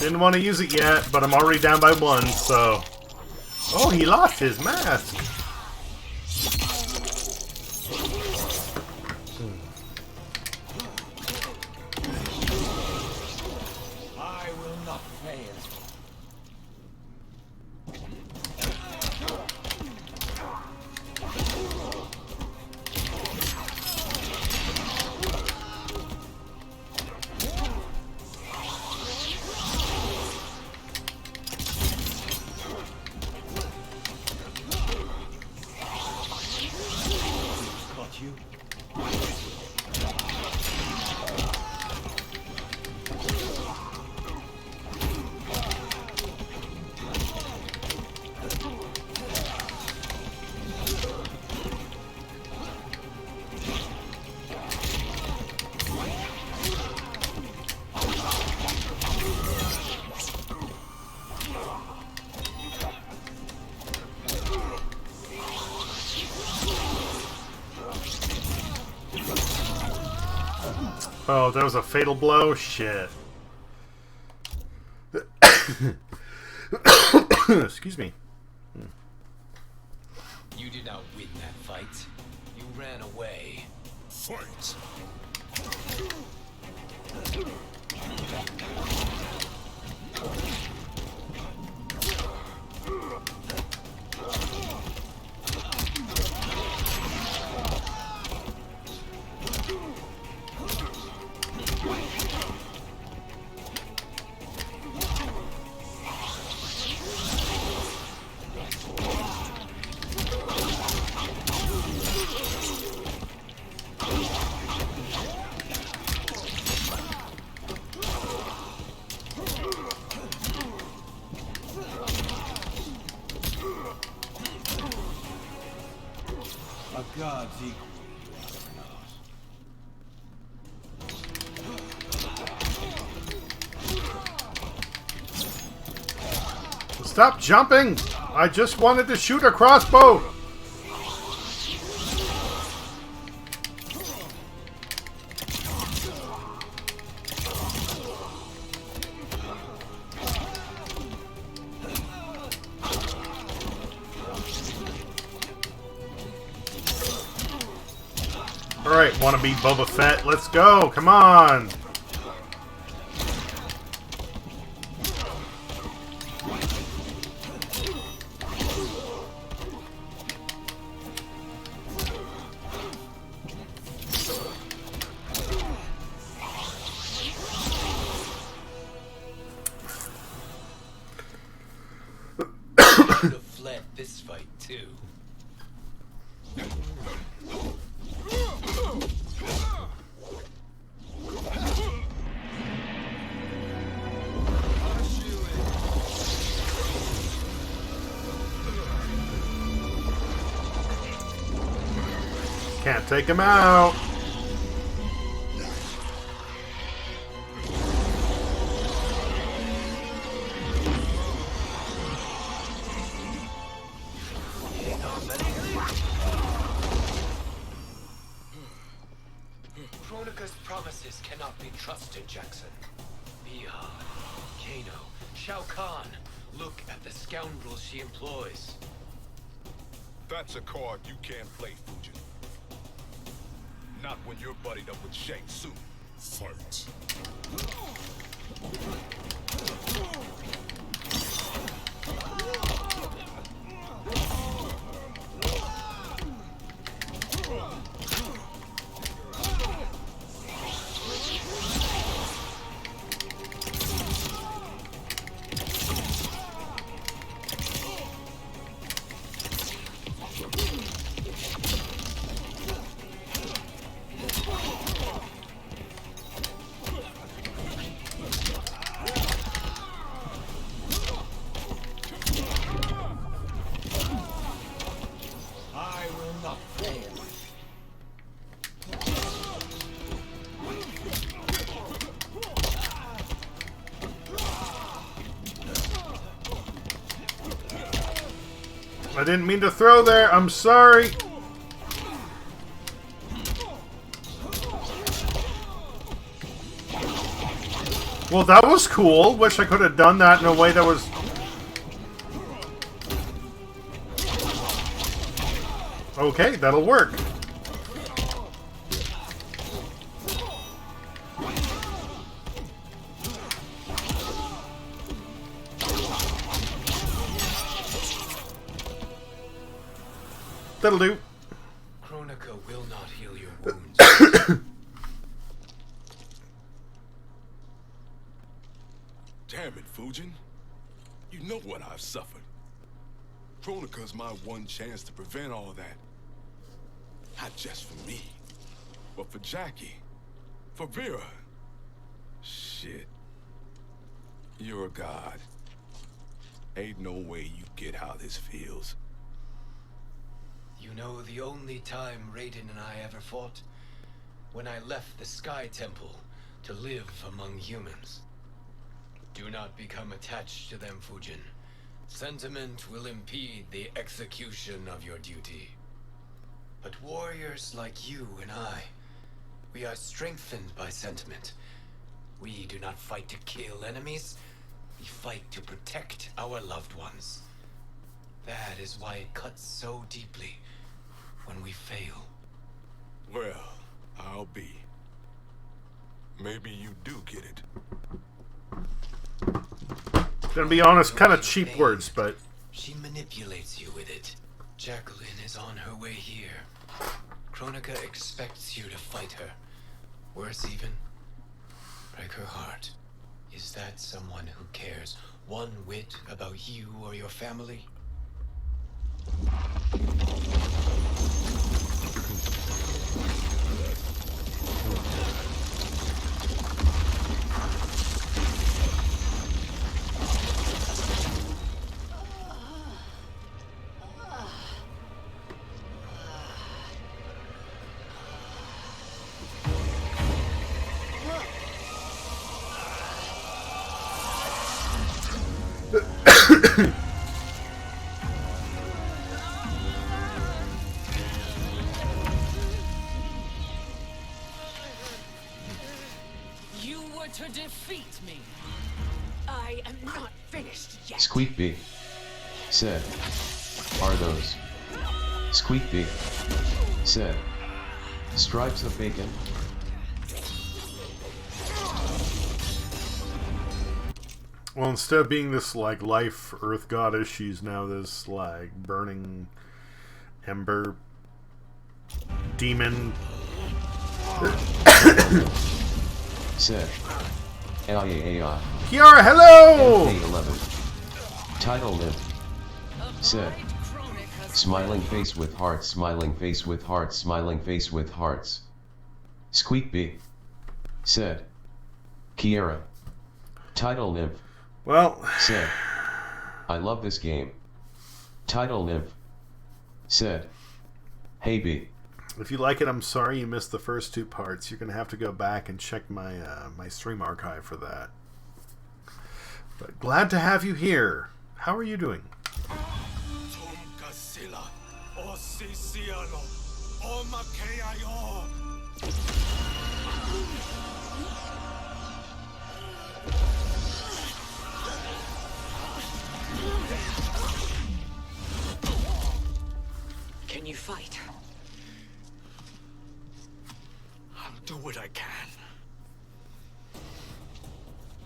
Didn't want to use it yet, but I'm already down by one, so... Oh, he lost his mask! I will not fail. Oh, that was a fatal blow? Shit. Excuse me. You did not win that fight. You ran away. Fight. Stop jumping! I just wanted to shoot a crossbow! Alright, wanna be Boba Fett? Let's go! Come on! Should have fled this fight too. Can't take him out. Kronika's promises cannot be trusted, Jackson. Mia, Kano, Shao Kahn. Look at the scoundrels she employs. That's a card you can't play, Fujin. Not when you're buddied up with Shang Tsung. Fight. I didn't mean to throw there. I'm sorry. Well, that was cool. Wish I could have done that in a way that was... Okay, that'll work. That'll do. Kronika will not heal your wounds. Damn it, Fujin. You know what I've suffered. Kronika's my one chance to prevent all that. Not just for me, but for Jackie, for Vera. Shit. You're a god. Ain't no way you get how this feels. You know the only time Raiden and I ever fought? When I left the Sky Temple to live among humans. Do not become attached to them, Fujin. Sentiment will impede the execution of your duty. But warriors like you and I, we are strengthened by sentiment. We do not fight to kill enemies. We fight to protect our loved ones. That is why it cuts so deeply when we fail. Well, I'll be. Maybe you do get it. Gonna be honest, kind of cheap words, but... She manipulates you with it. Jacqueline is on her way here. Kronika expects you to fight her. Worse even, break her heart. Is that someone who cares one whit about you or your family? power to defeat me. I am not finished yet. Squeak B. Said. Are those? Squeak B. Said. Stripes of bacon. Well, instead of being this, like, life earth goddess, she's now this, like, burning ember demon. Said. AI. Kiara, hello! MK11. Title live. Said. Smiling face with hearts, smiling face with hearts, smiling face with hearts. Squeak B. Said. Kiara. Title nymph. Well. Said. I love this game. Title nymph. Said. Hey B. If you like it, I'm sorry you missed the first 2 parts. You're going to have to go back and check my my stream archive for that. But glad to have you here. How are you doing? Can you fight? I'll do what I can.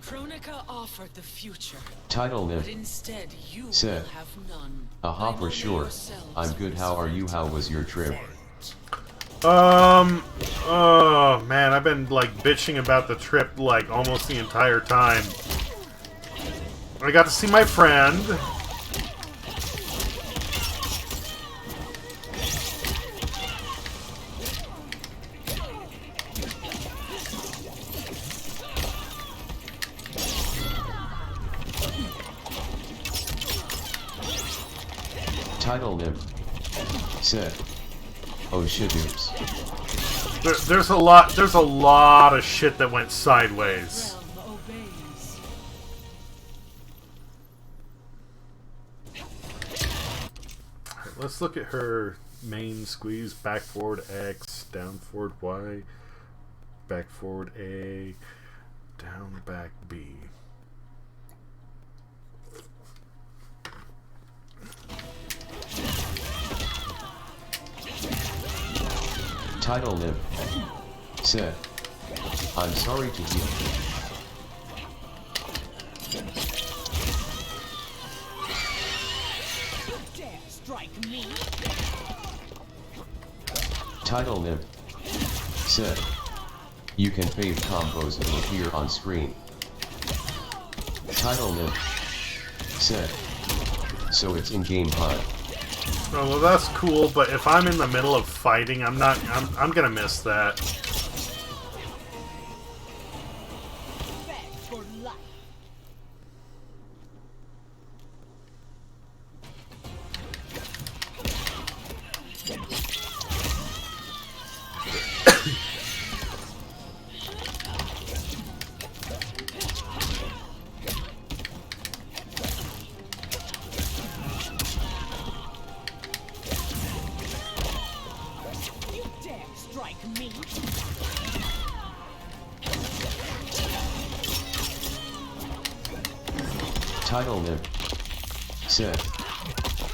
Kronika offered the future. Title nymph. But instead you Said. will have none. Aha for sure. I'm good, how are you, how was your trip? Oh man, I've been like bitching about the trip like almost the entire time. I got to see my friend. Title nymph. Said. Oh shit, oops. There's a lot of shit that went sideways. Alright, let's look at her main squeeze. Back forward X, down forward Y, back forward A, down back B. Title nymph. Said. I'm sorry to hear. Dare strike me. Title nymph. Said. You can fave combos to appear on screen. Title nymph. Said. So it's in-game HUD. Oh, well, that's cool, but if I'm in the middle of fighting, I'm gonna miss that. Title nymph. Said.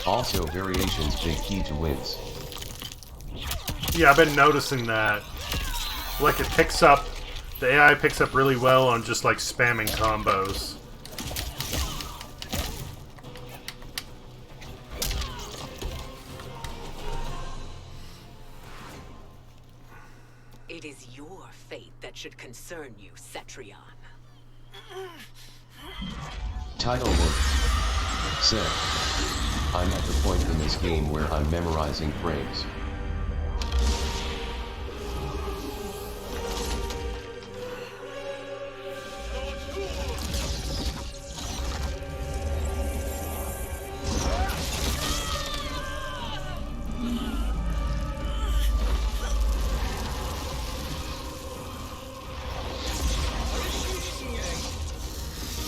Also variations big key to wins. Yeah, I've been noticing that. Like it picks up, the AI picks up really well on just like spamming combos. It is your fate that should concern you, Cetrion. Title nymph. Said. I'm at the point in this game where I'm memorizing frames.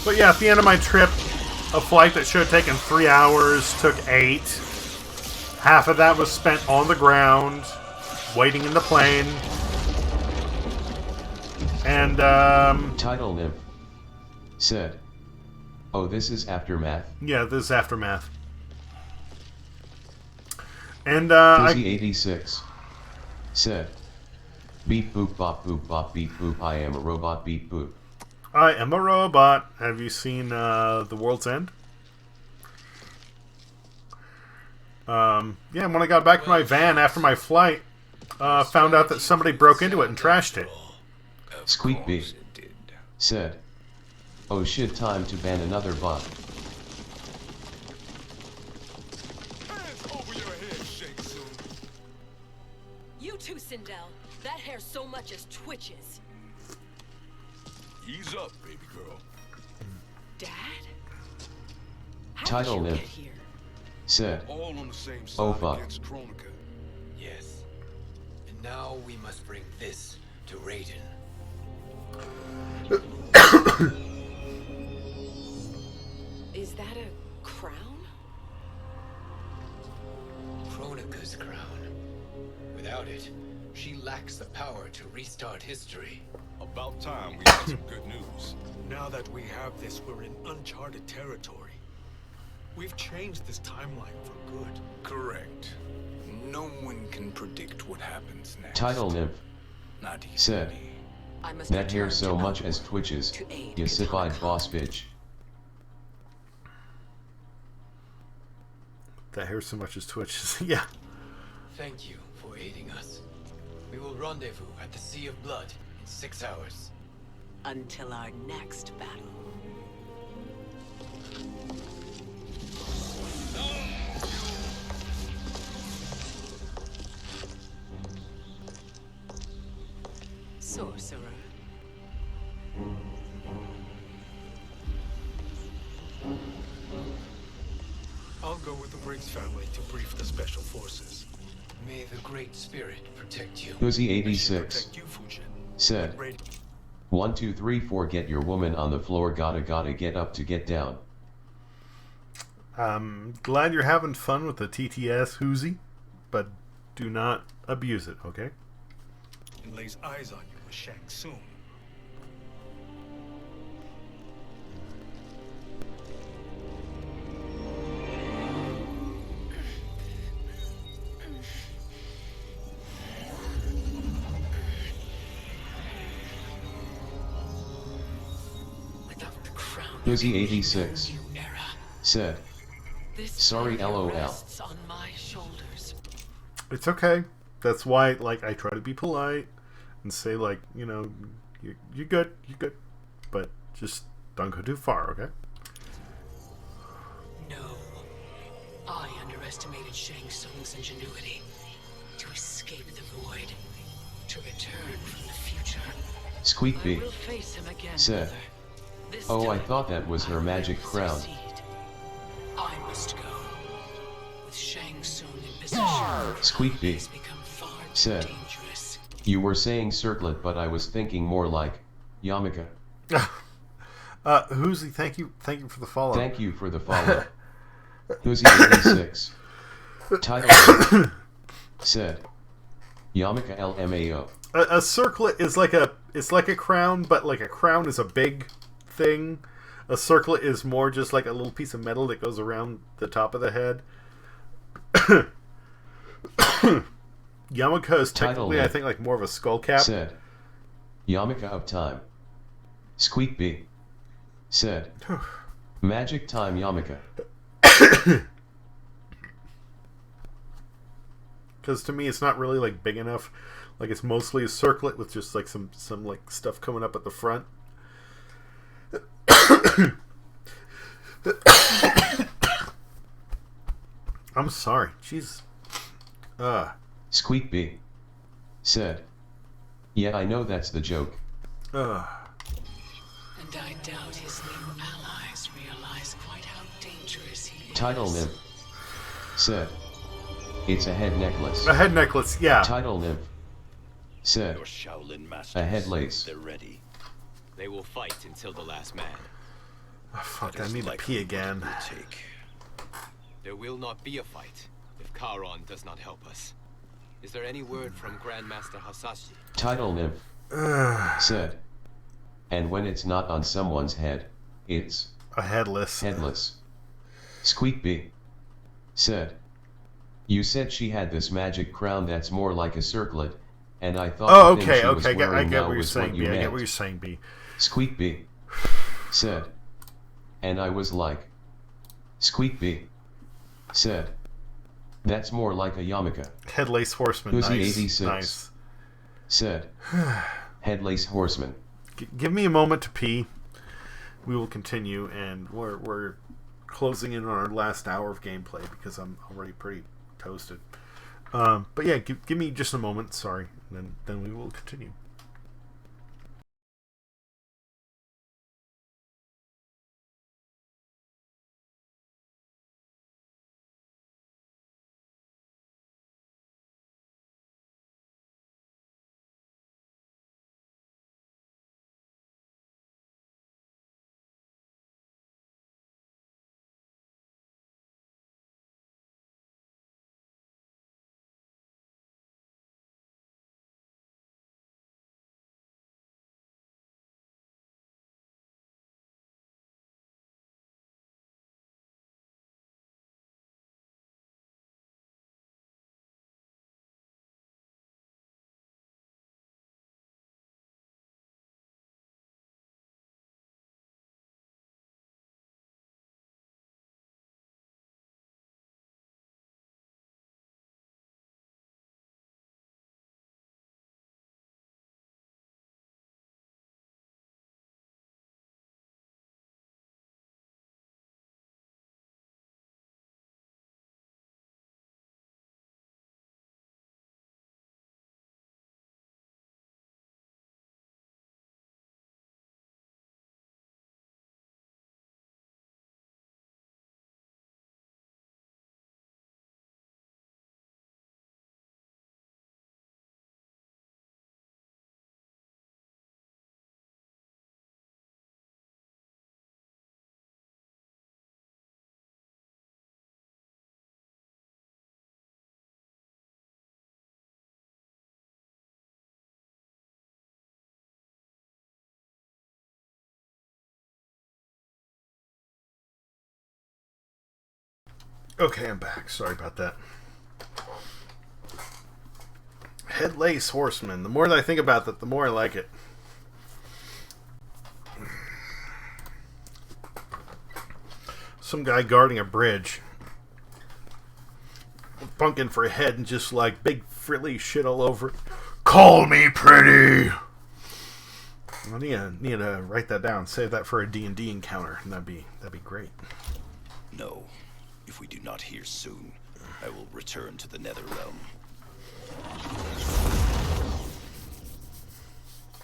But yeah, at the end of my trip, a flight that should have taken 3 hours took 8. Half of that was spent on the ground, waiting in the plane. And, Title Nymph said, "Oh, this is Aftermath." Yeah, this is Aftermath. And, Cozy86 said, "Beep boop bop boop bop beep boop, I am a robot beep boop." I am a robot. Have you seen, The World's End? Yeah, when I got back to my van after my flight, found out that somebody broke into it and trashed it. Squeakbee said, "Oh shit, time to ban another bot." You too, Sindel. That hair so much as twitches. Ease up, baby girl. Dad? Title Nymph said, All on the same side "Oh fuck." against Kronika. Yes. And now we must bring this to Raiden. Is that a crown? Kronika's crown. Without it, she lacks the power to restart history. About time we had some good news. Now that we have this, we're in uncharted territory. We've changed this timeline for good. Correct. No one can predict what happens next. Title Nymph Not even said, me. I must "That hair return so to much as Outworld twitches, to aid you sified Katana. boss bitch." That hair so much as twitches. Yeah. Thank you for aiding us. We will rendezvous at the Sea of Blood in 6 hours. Until our next battle. Sorcerer. I'll go with the Briggs family to brief the special forces. May the Great Spirit protect you. Cozy86 Protect you, Fujin. said, 1 2 3 4 get your woman on the floor, gotta get up to get down." Glad you're having fun with the TTS Hoozy, but do not abuse it, okay? And lays eyes on you with Shang Tsung. Cozy86 said, "Sorry lol." On my shoulders. It's okay. That's why, like, I try to be polite and say, like, you know, you're good, but just don't go too far, okay? No. I underestimated Shang Tsung's ingenuity. To escape the void. To return from the future. Squeakbee I will face him again, said, Mother. This "Oh, I time, thought that was her magic crown." succeed. I must go. With Shang Tsung in possession, Squeakbee it's become far too said, dangerous. "You were saying circlet, but I was thinking more like Yamaka." Hoozy, thank you for the follow. Thank you for the follow. Cozy86 title said, "Yamaka LMAO." A circlet is like a crown, but like a crown is a big thing. A circlet is more just like a little piece of metal that goes around the top of the head. Yamaka is technically, I think, like more of a skull cap. Said, "Yamaka of time." Squeakbee said, "Magic time Yamaka." Because to me, it's not really like big enough. Like, it's mostly a circlet with just like some like stuff coming up at the front. I'm sorry. Jeez. Squeakbee said, "Yeah, I know that's the joke." And I doubt his new allies realize quite how dangerous he is. Title Nymph said, "It's a head necklace." A head necklace, yeah. Title Nymph said, Your Shaolin masters, "A head lace." they're ready. They will fight until the last man. Oh, fuck, I need to pee again. There will not be a fight if Charon does not help us. Is there any word from Grandmaster Hasashi? Title Nymph said, and when it's not on someone's head, it's a headless. Headless. Squeakby said, "You said she had this magic crown that's more like a circlet, and I thought oh, the thing okay, she was okay, I wearing get now what you're was saying, what you B. I meant." get what you're saying, B. Squeakby said, and I was like, Squeakby said, "That's more like a yarmulke." Headlace horseman. Pussy Nice. 86 Nice. said, "Headlace horseman." Give me a moment to pee. We will continue, and we're closing in on our last hour of gameplay because I'm already pretty toasted. But yeah, give me just a moment. Sorry, and then we will continue. Okay, I'm back. Sorry about that. Headlace horseman. The more that I think about that, the more I like it. Some guy guarding a bridge, bunking for a head, and just like big frilly shit all over it. Call me pretty. I need to write that down. Save that for a D&D encounter, and that'd be great. No. If we do not hear soon, I will return to the Nether Realm.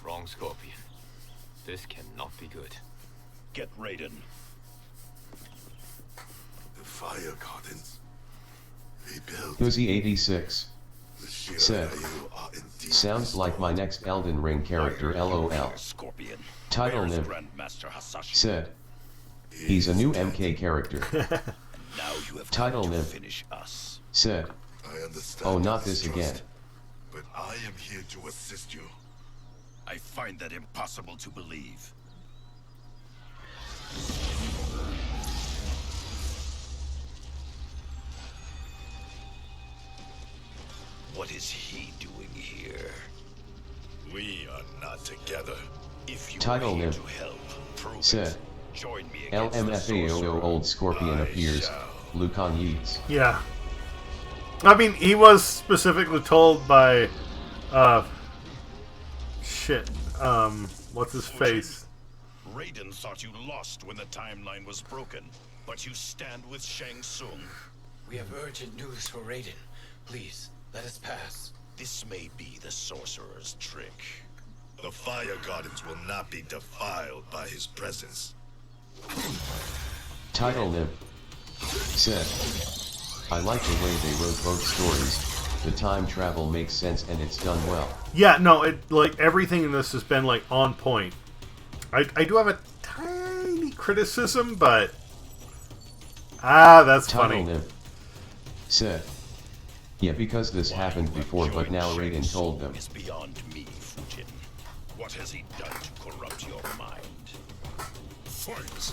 Wrong, Scorpion. This cannot be good. Get Raiden. The fire gardens. Rebuilt. Pussy 86 said, "Sounds like my next Elden Ring character, LOL." Scorpion. Title Nim Grandmaster Hasashi said, "He's a new MK character." Now you have Title Nim finish us. said, I understand. "Oh, not this again." But I am here to assist you. I find that impossible to believe. What is he doing here? We are not together. If you Title are here Nim to help, prove said, it. Join me against the "LMFAOO sorcerer. old Scorpion appears, Lucan Yeats." Yeah. I mean, he was specifically told by, what's his face? Raiden thought you lost when the timeline was broken, but you stand with Shang Tsung. We have urgent news for Raiden. Please, let us pass. This may be the sorcerer's trick. The fire gardens will not be defiled by his presence. Title Nim said, "I like the way they wrote both stories. The time travel makes sense and it's done well." Yeah, no, like everything in this has been like on point. I do have a tiny criticism, but that's Title funny. Nim said, "Yeah, because this happened before, but now Raiden told them." Is beyond me, Fujin. What has he done to corrupt your mind? Fight!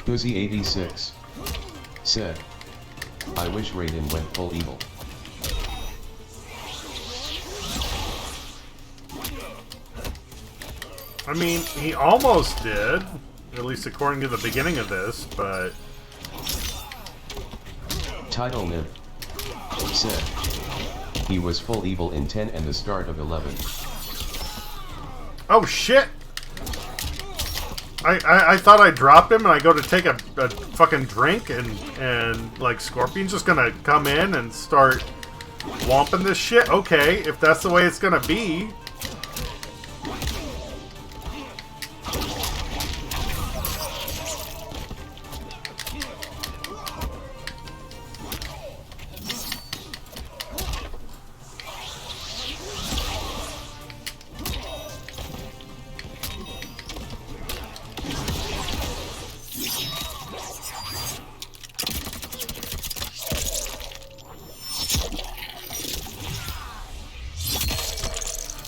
Uzi86 said, I wish Raiden went full evil. I mean, he almost did, at least according to the beginning of this, but... Title Nib said, he was full evil in 10 and the start of 11. Oh shit! I thought I dropped him and I go to take a fucking drink and like Scorpion's just gonna come in and start whomping this shit? Okay, if that's the way it's gonna be.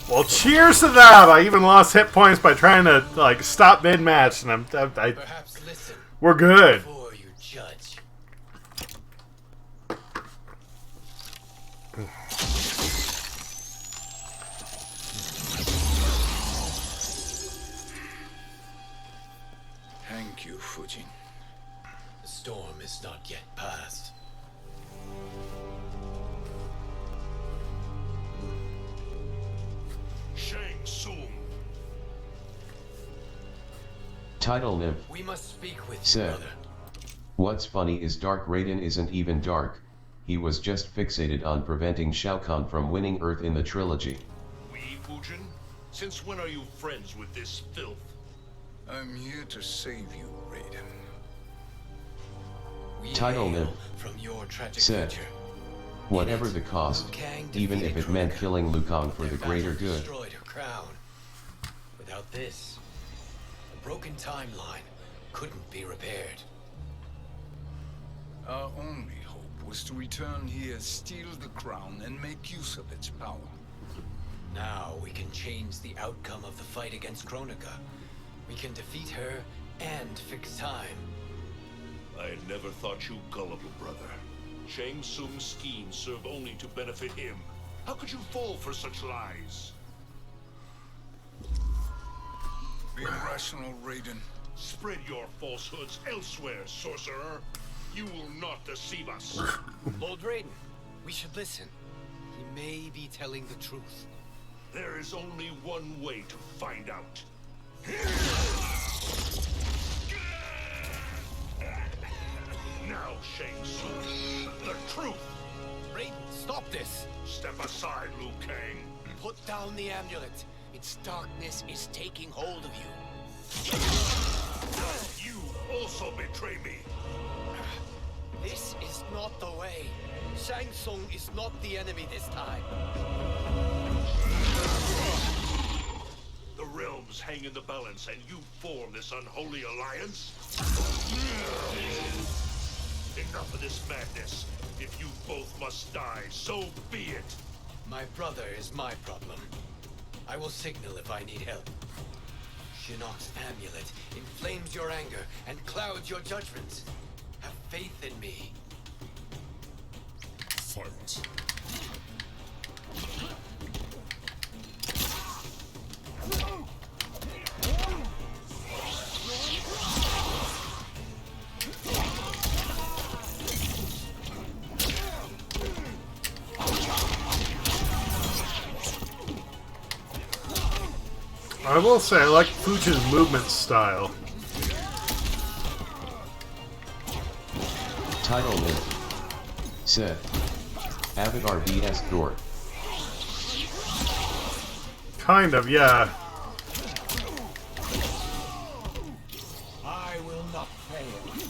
Well, cheers to that! I even lost hit points by trying to like stop mid-match, and Perhaps listen we're good. before you judge. Thank you, Fujin. The storm is not yet past. Shang Tsung. Title Nib We must speak with you, said, brother. what's funny is Dark Raiden isn't even dark, he was just fixated on preventing Shao Kahn from winning Earth in the trilogy. We, Fujin? Since when are you friends with this filth? I'm here to save you, Raiden. We Title hail Nib from your tragic said, future. whatever the cost, even if it meant killing Liu Kang for the greater good. Destroyed her crown. Without this, the broken timeline couldn't be repaired. Our only hope was to return here, steal the crown, and make use of its power. Now we can change the outcome of the fight against Kronika. We can defeat her and fix time. I never thought you gullible, brother. Shang Tsung's schemes serve only to benefit him. How could you fall for such lies? Be rational, Raiden. Spread your falsehoods elsewhere, sorcerer. You will not deceive us. Lord Raiden, we should listen. He may be telling the truth. There is only one way to find out. Now, Shang Tsung, the truth. Raiden, stop this. Step aside, Liu Kang. Put down the amulet. Its darkness is taking hold of you. You also betray me. This is not the way. Shang Tsung is not the enemy this time. The realms hang in the balance, and you form this unholy alliance? Enough of this madness. If you both must die, so be it. My brother is my problem. I will signal if I need help. Shinnok's amulet inflames your anger and clouds your judgments. Have faith in me. Fight. I will say, I like Fujin's movement style. Title Nib said, Avatar vs Thor. Kind of, yeah. I will not fail.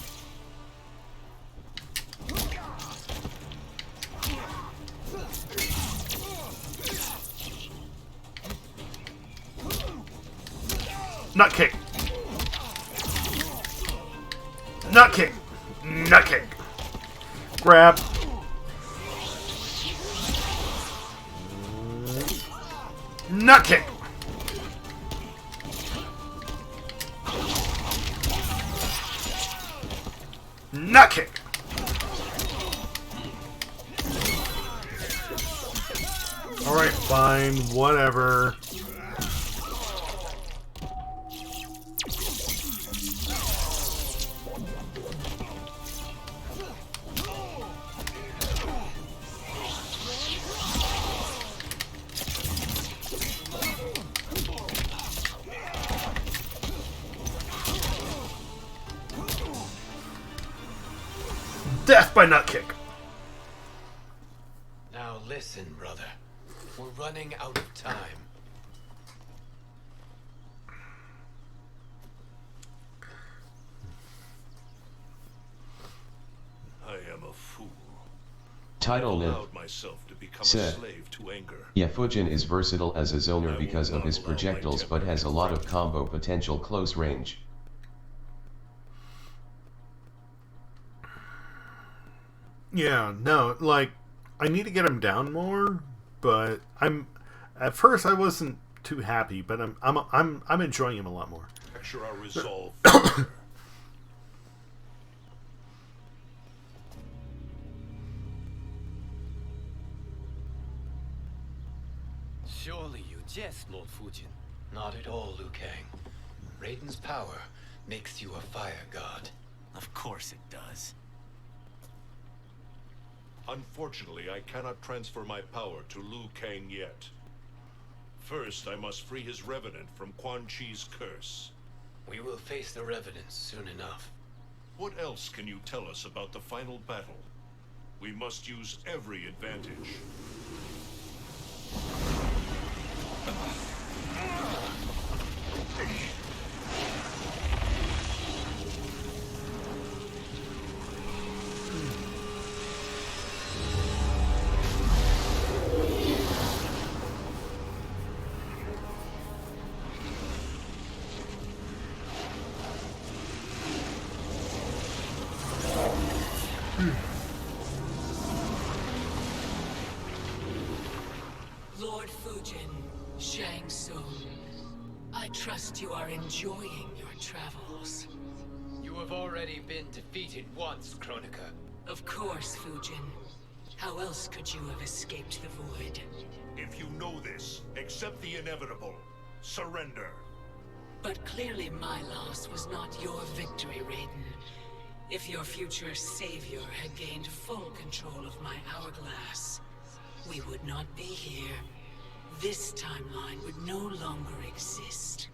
Nut kick. Nut kick. Nut kick. Grab. Nut kick. Nut kick. Alright, fine, whatever. Death by nut kick. Now listen, brother. We're running out of time. I am a fool. Title Liv Allowed myself to become a said, slave to anger. Fujin is versatile as a zoner because of his projectiles but has a lot of combo potential close range. Yeah, no, like, I need to get him down more, but at first I wasn't too happy, but I'm enjoying him a lot more. Fracture our resolve. Surely you jest, Lord Fujin. Not at all, Liu Kang. Raiden's power makes you a fire god. Of course it does. Unfortunately, I cannot transfer my power to Liu Kang yet. First, I must free his Revenant from Quan Chi's curse. We will face the Revenants soon enough. What else can you tell us about the final battle? We must use every advantage. Lord Fujin, Shang Tsung, I trust you are enjoying your travels. You have already been defeated once, Kronika. Of course, Fujin. How else could you have escaped the void? If you know this, accept the inevitable. Surrender. But clearly my loss was not your victory, Raiden. If your future savior had gained full control of my hourglass, we would not be here. This timeline would no longer exist.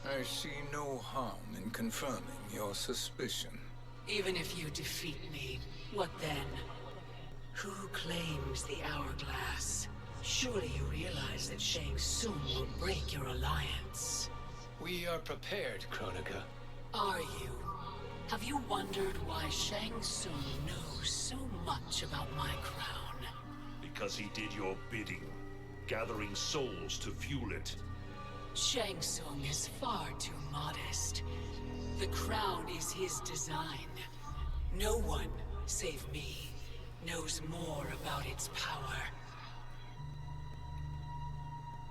I see no harm in confirming your suspicion. Even if you defeat me, what then? Who claims the hourglass? Surely you realize that Shang Tsung will break your alliance. We are prepared, Kronika. Are you? Have you wondered why Shang Tsung knows so much about my crown? Because he did your bidding, gathering souls to fuel it. Shang Tsung is far too modest. The crown is his design. No one, save me, knows more about its power.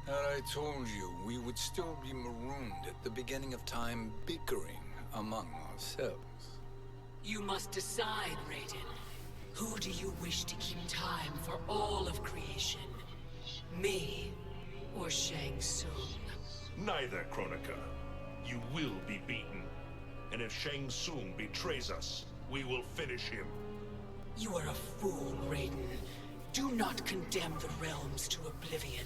Had I told you, we would still be marooned at the beginning of time, bickering among ourselves. You must decide, Raiden. Who do you wish to keep time for all of creation? Me or Shang Tsung? Neither, Kronika. You will be beaten. And if Shang Tsung betrays us, we will finish him. You are a fool, Raiden. Do not condemn the realms to oblivion.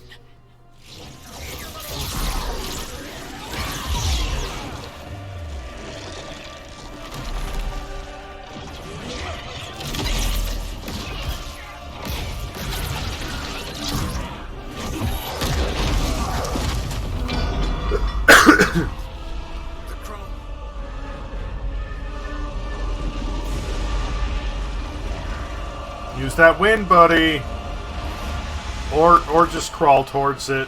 Use that wind, buddy. Or just crawl towards it.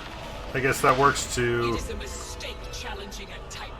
I guess that works too. It is a mistake challenging a Titan.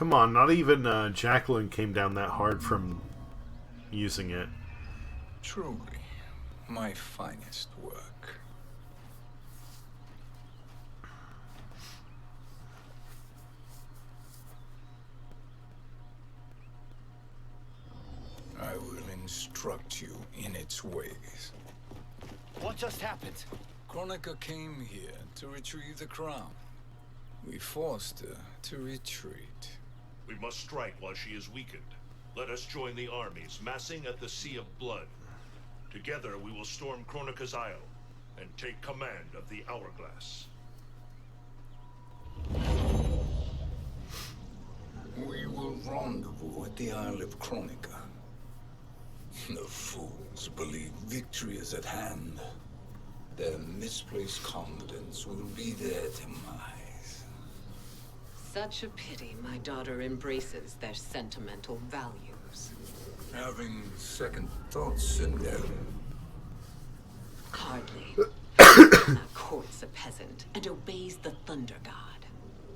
Come on, not even Jacqueline came down that hard from using it. Truly, my finest work. I will instruct you in its ways. What just happened? Kronika came here to retrieve the crown. We forced her to retreat. We must strike while she is weakened. Let us join the armies, massing at the Sea of Blood. Together we will storm Kronika's Isle, and take command of the Hourglass. We will rendezvous at the Isle of Kronika. The fools believe victory is at hand. Their misplaced confidence will be their demise. Such a pity my daughter embraces their sentimental values. Having second thoughts in them. Hardly. Anna courts a peasant and obeys the Thunder God.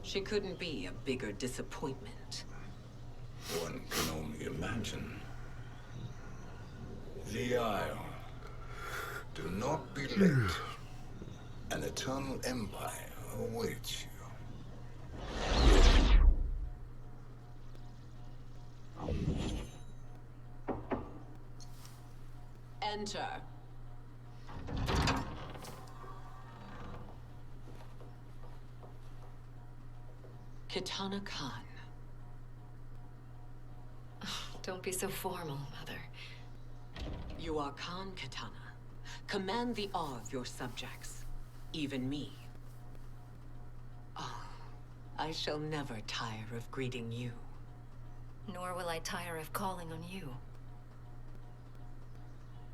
She couldn't be a bigger disappointment. One can only imagine. The Isle. Do not be late. An eternal empire awaits you. Enter. Kitana Khan. Don't be so formal, Mother. You are Khan Kitana. Command the awe of your subjects, even me. Oh, I shall never tire of greeting you. Nor will I tire of calling on you.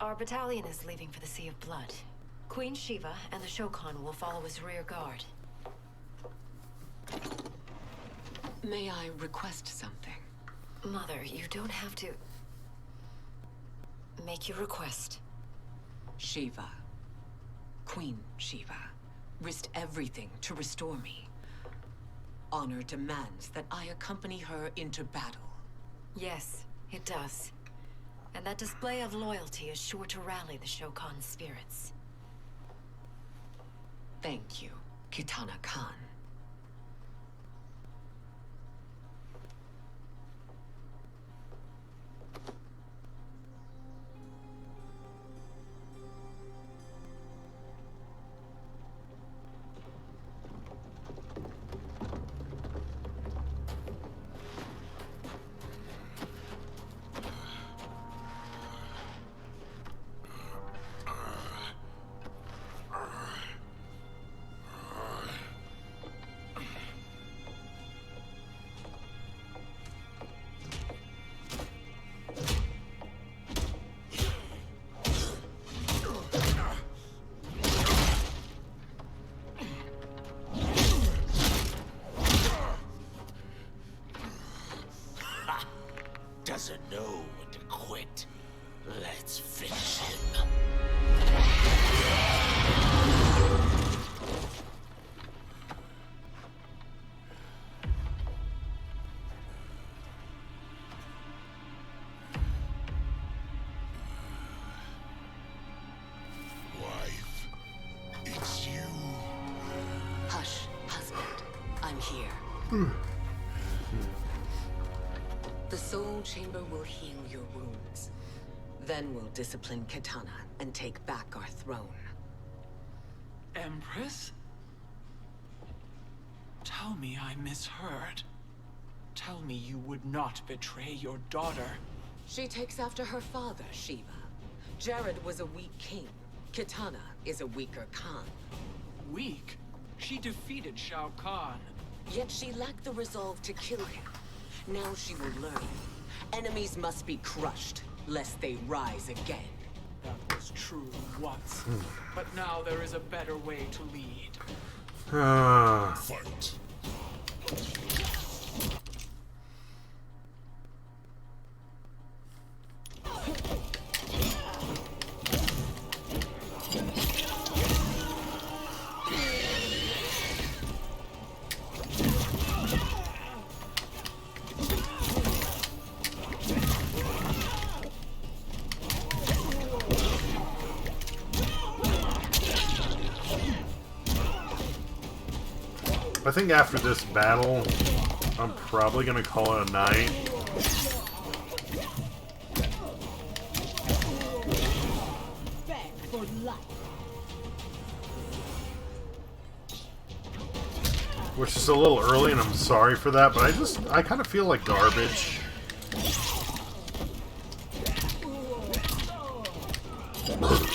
Our battalion is leaving for the Sea of Blood. Queen Shiva and the Shokan will follow as rear guard. May I request something? Mother, you don't have to... make your request. Shiva, Queen Shiva, risked everything to restore me. Honor demands that I accompany her into battle. Yes, it does. And that display of loyalty is sure to rally the Shokan spirits. Thank you, Kitana Khan. Doesn't know when to quit. Let's finish him. Wife, it's you. Hush, husband. I'm here. The Soul Chamber will heal your wounds. Then we'll discipline Kitana and take back our throne. Empress? Tell me I misheard. Tell me you would not betray your daughter. She takes after her father, Shiva. Jared was a weak king. Kitana is a weaker Khan. Weak? She defeated Shao Kahn. Yet she lacked the resolve to kill him. Now she will learn. Enemies must be crushed, lest they rise again. That was true once. But now there is a better way to lead. Fight. I think after this battle, I'm probably gonna call it a night. Which is a little early, and I'm sorry for that, but I kind of feel like garbage.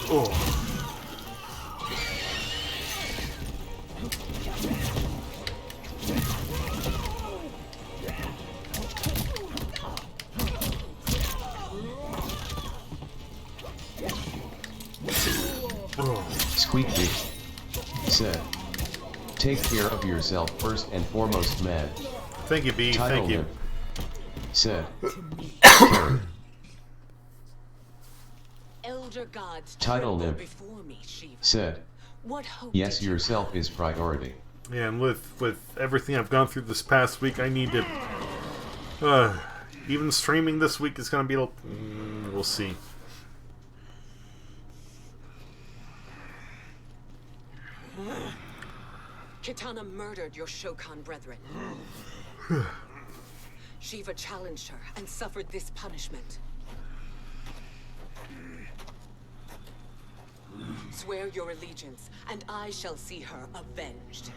Oh. Squeaky said, "Take care of yourself first and foremost, man." Thank you, B. Thank you. Said, Elder gods Title tremble Nymph before me, Shiva. said, What hope "Yes, did you yourself is priority." Yeah, and with everything I've gone through this past week, I need to. Even streaming this week is going to be. We'll see. Kitana murdered your Shokan brethren. Shiva challenged her and suffered this punishment. Swear your allegiance, and I shall see her avenged.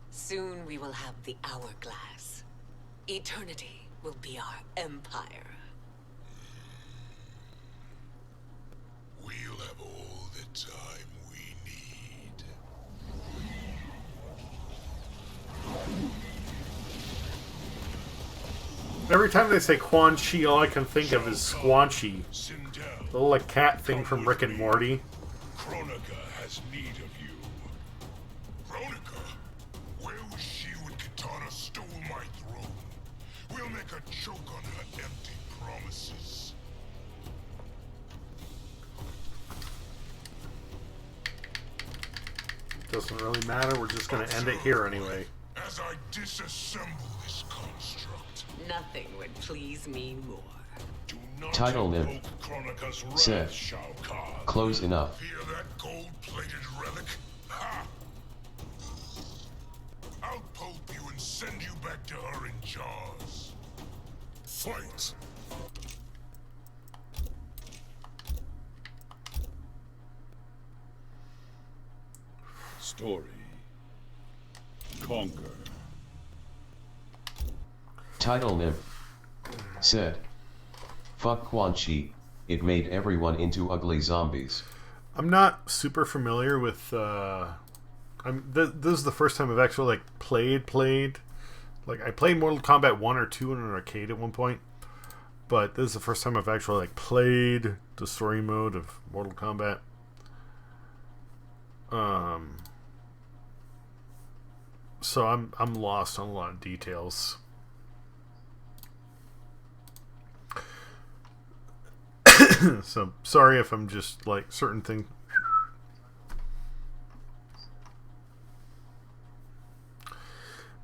Soon we will have the hourglass. Eternity will be our empire. We'll have all the time we need. Every time they say Quan Chi, all I can think of is Squanchy. The little like, cat thing from Rick and Morty. Kronika has need of you. Kronika? Where was she when Kitana stole my throne? We'll make her choke on her empty promises. Doesn't really matter, we're just gonna end it here anyway. As I disassemble this construct, nothing would please me more. Title Nymph said, "Close enough." Hear that gold-plated relic? Ha! I'll pulp you and send you back to her in jars. Fight! Story. Conquer. Title Nymph said, "Fuck Quan Chi, it made everyone into ugly zombies." I'm not super familiar with, this is the first time I've actually, like, played. Like, I played Mortal Kombat 1 or 2 in an arcade at one point. But this is the first time I've actually, like, played the story mode of Mortal Kombat. So I'm lost on a lot of details. So sorry if I'm just like certain things.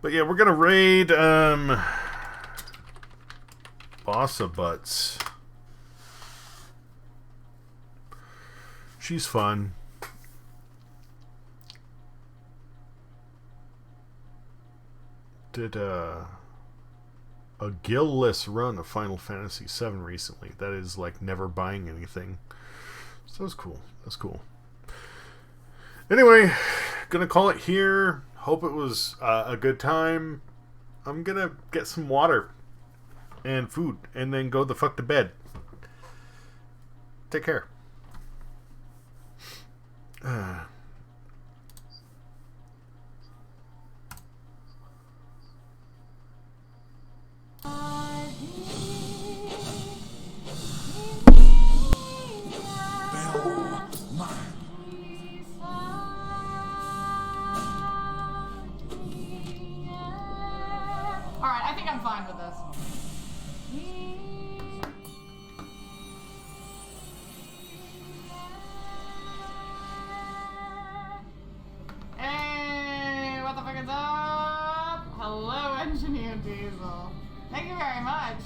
But yeah, we're gonna raid Bossa Butts. She's fun. Did a guild-less run of Final Fantasy VII recently. That is like never buying anything. So that's cool. That's cool. Anyway, gonna call it here. Hope it was a good time. I'm gonna get some water and food, and then go the fuck to bed. Take care. Alright, I think I'm fine with this. Hey, what the fuck is up? Hello, Engineer Diesel. Thank you very much.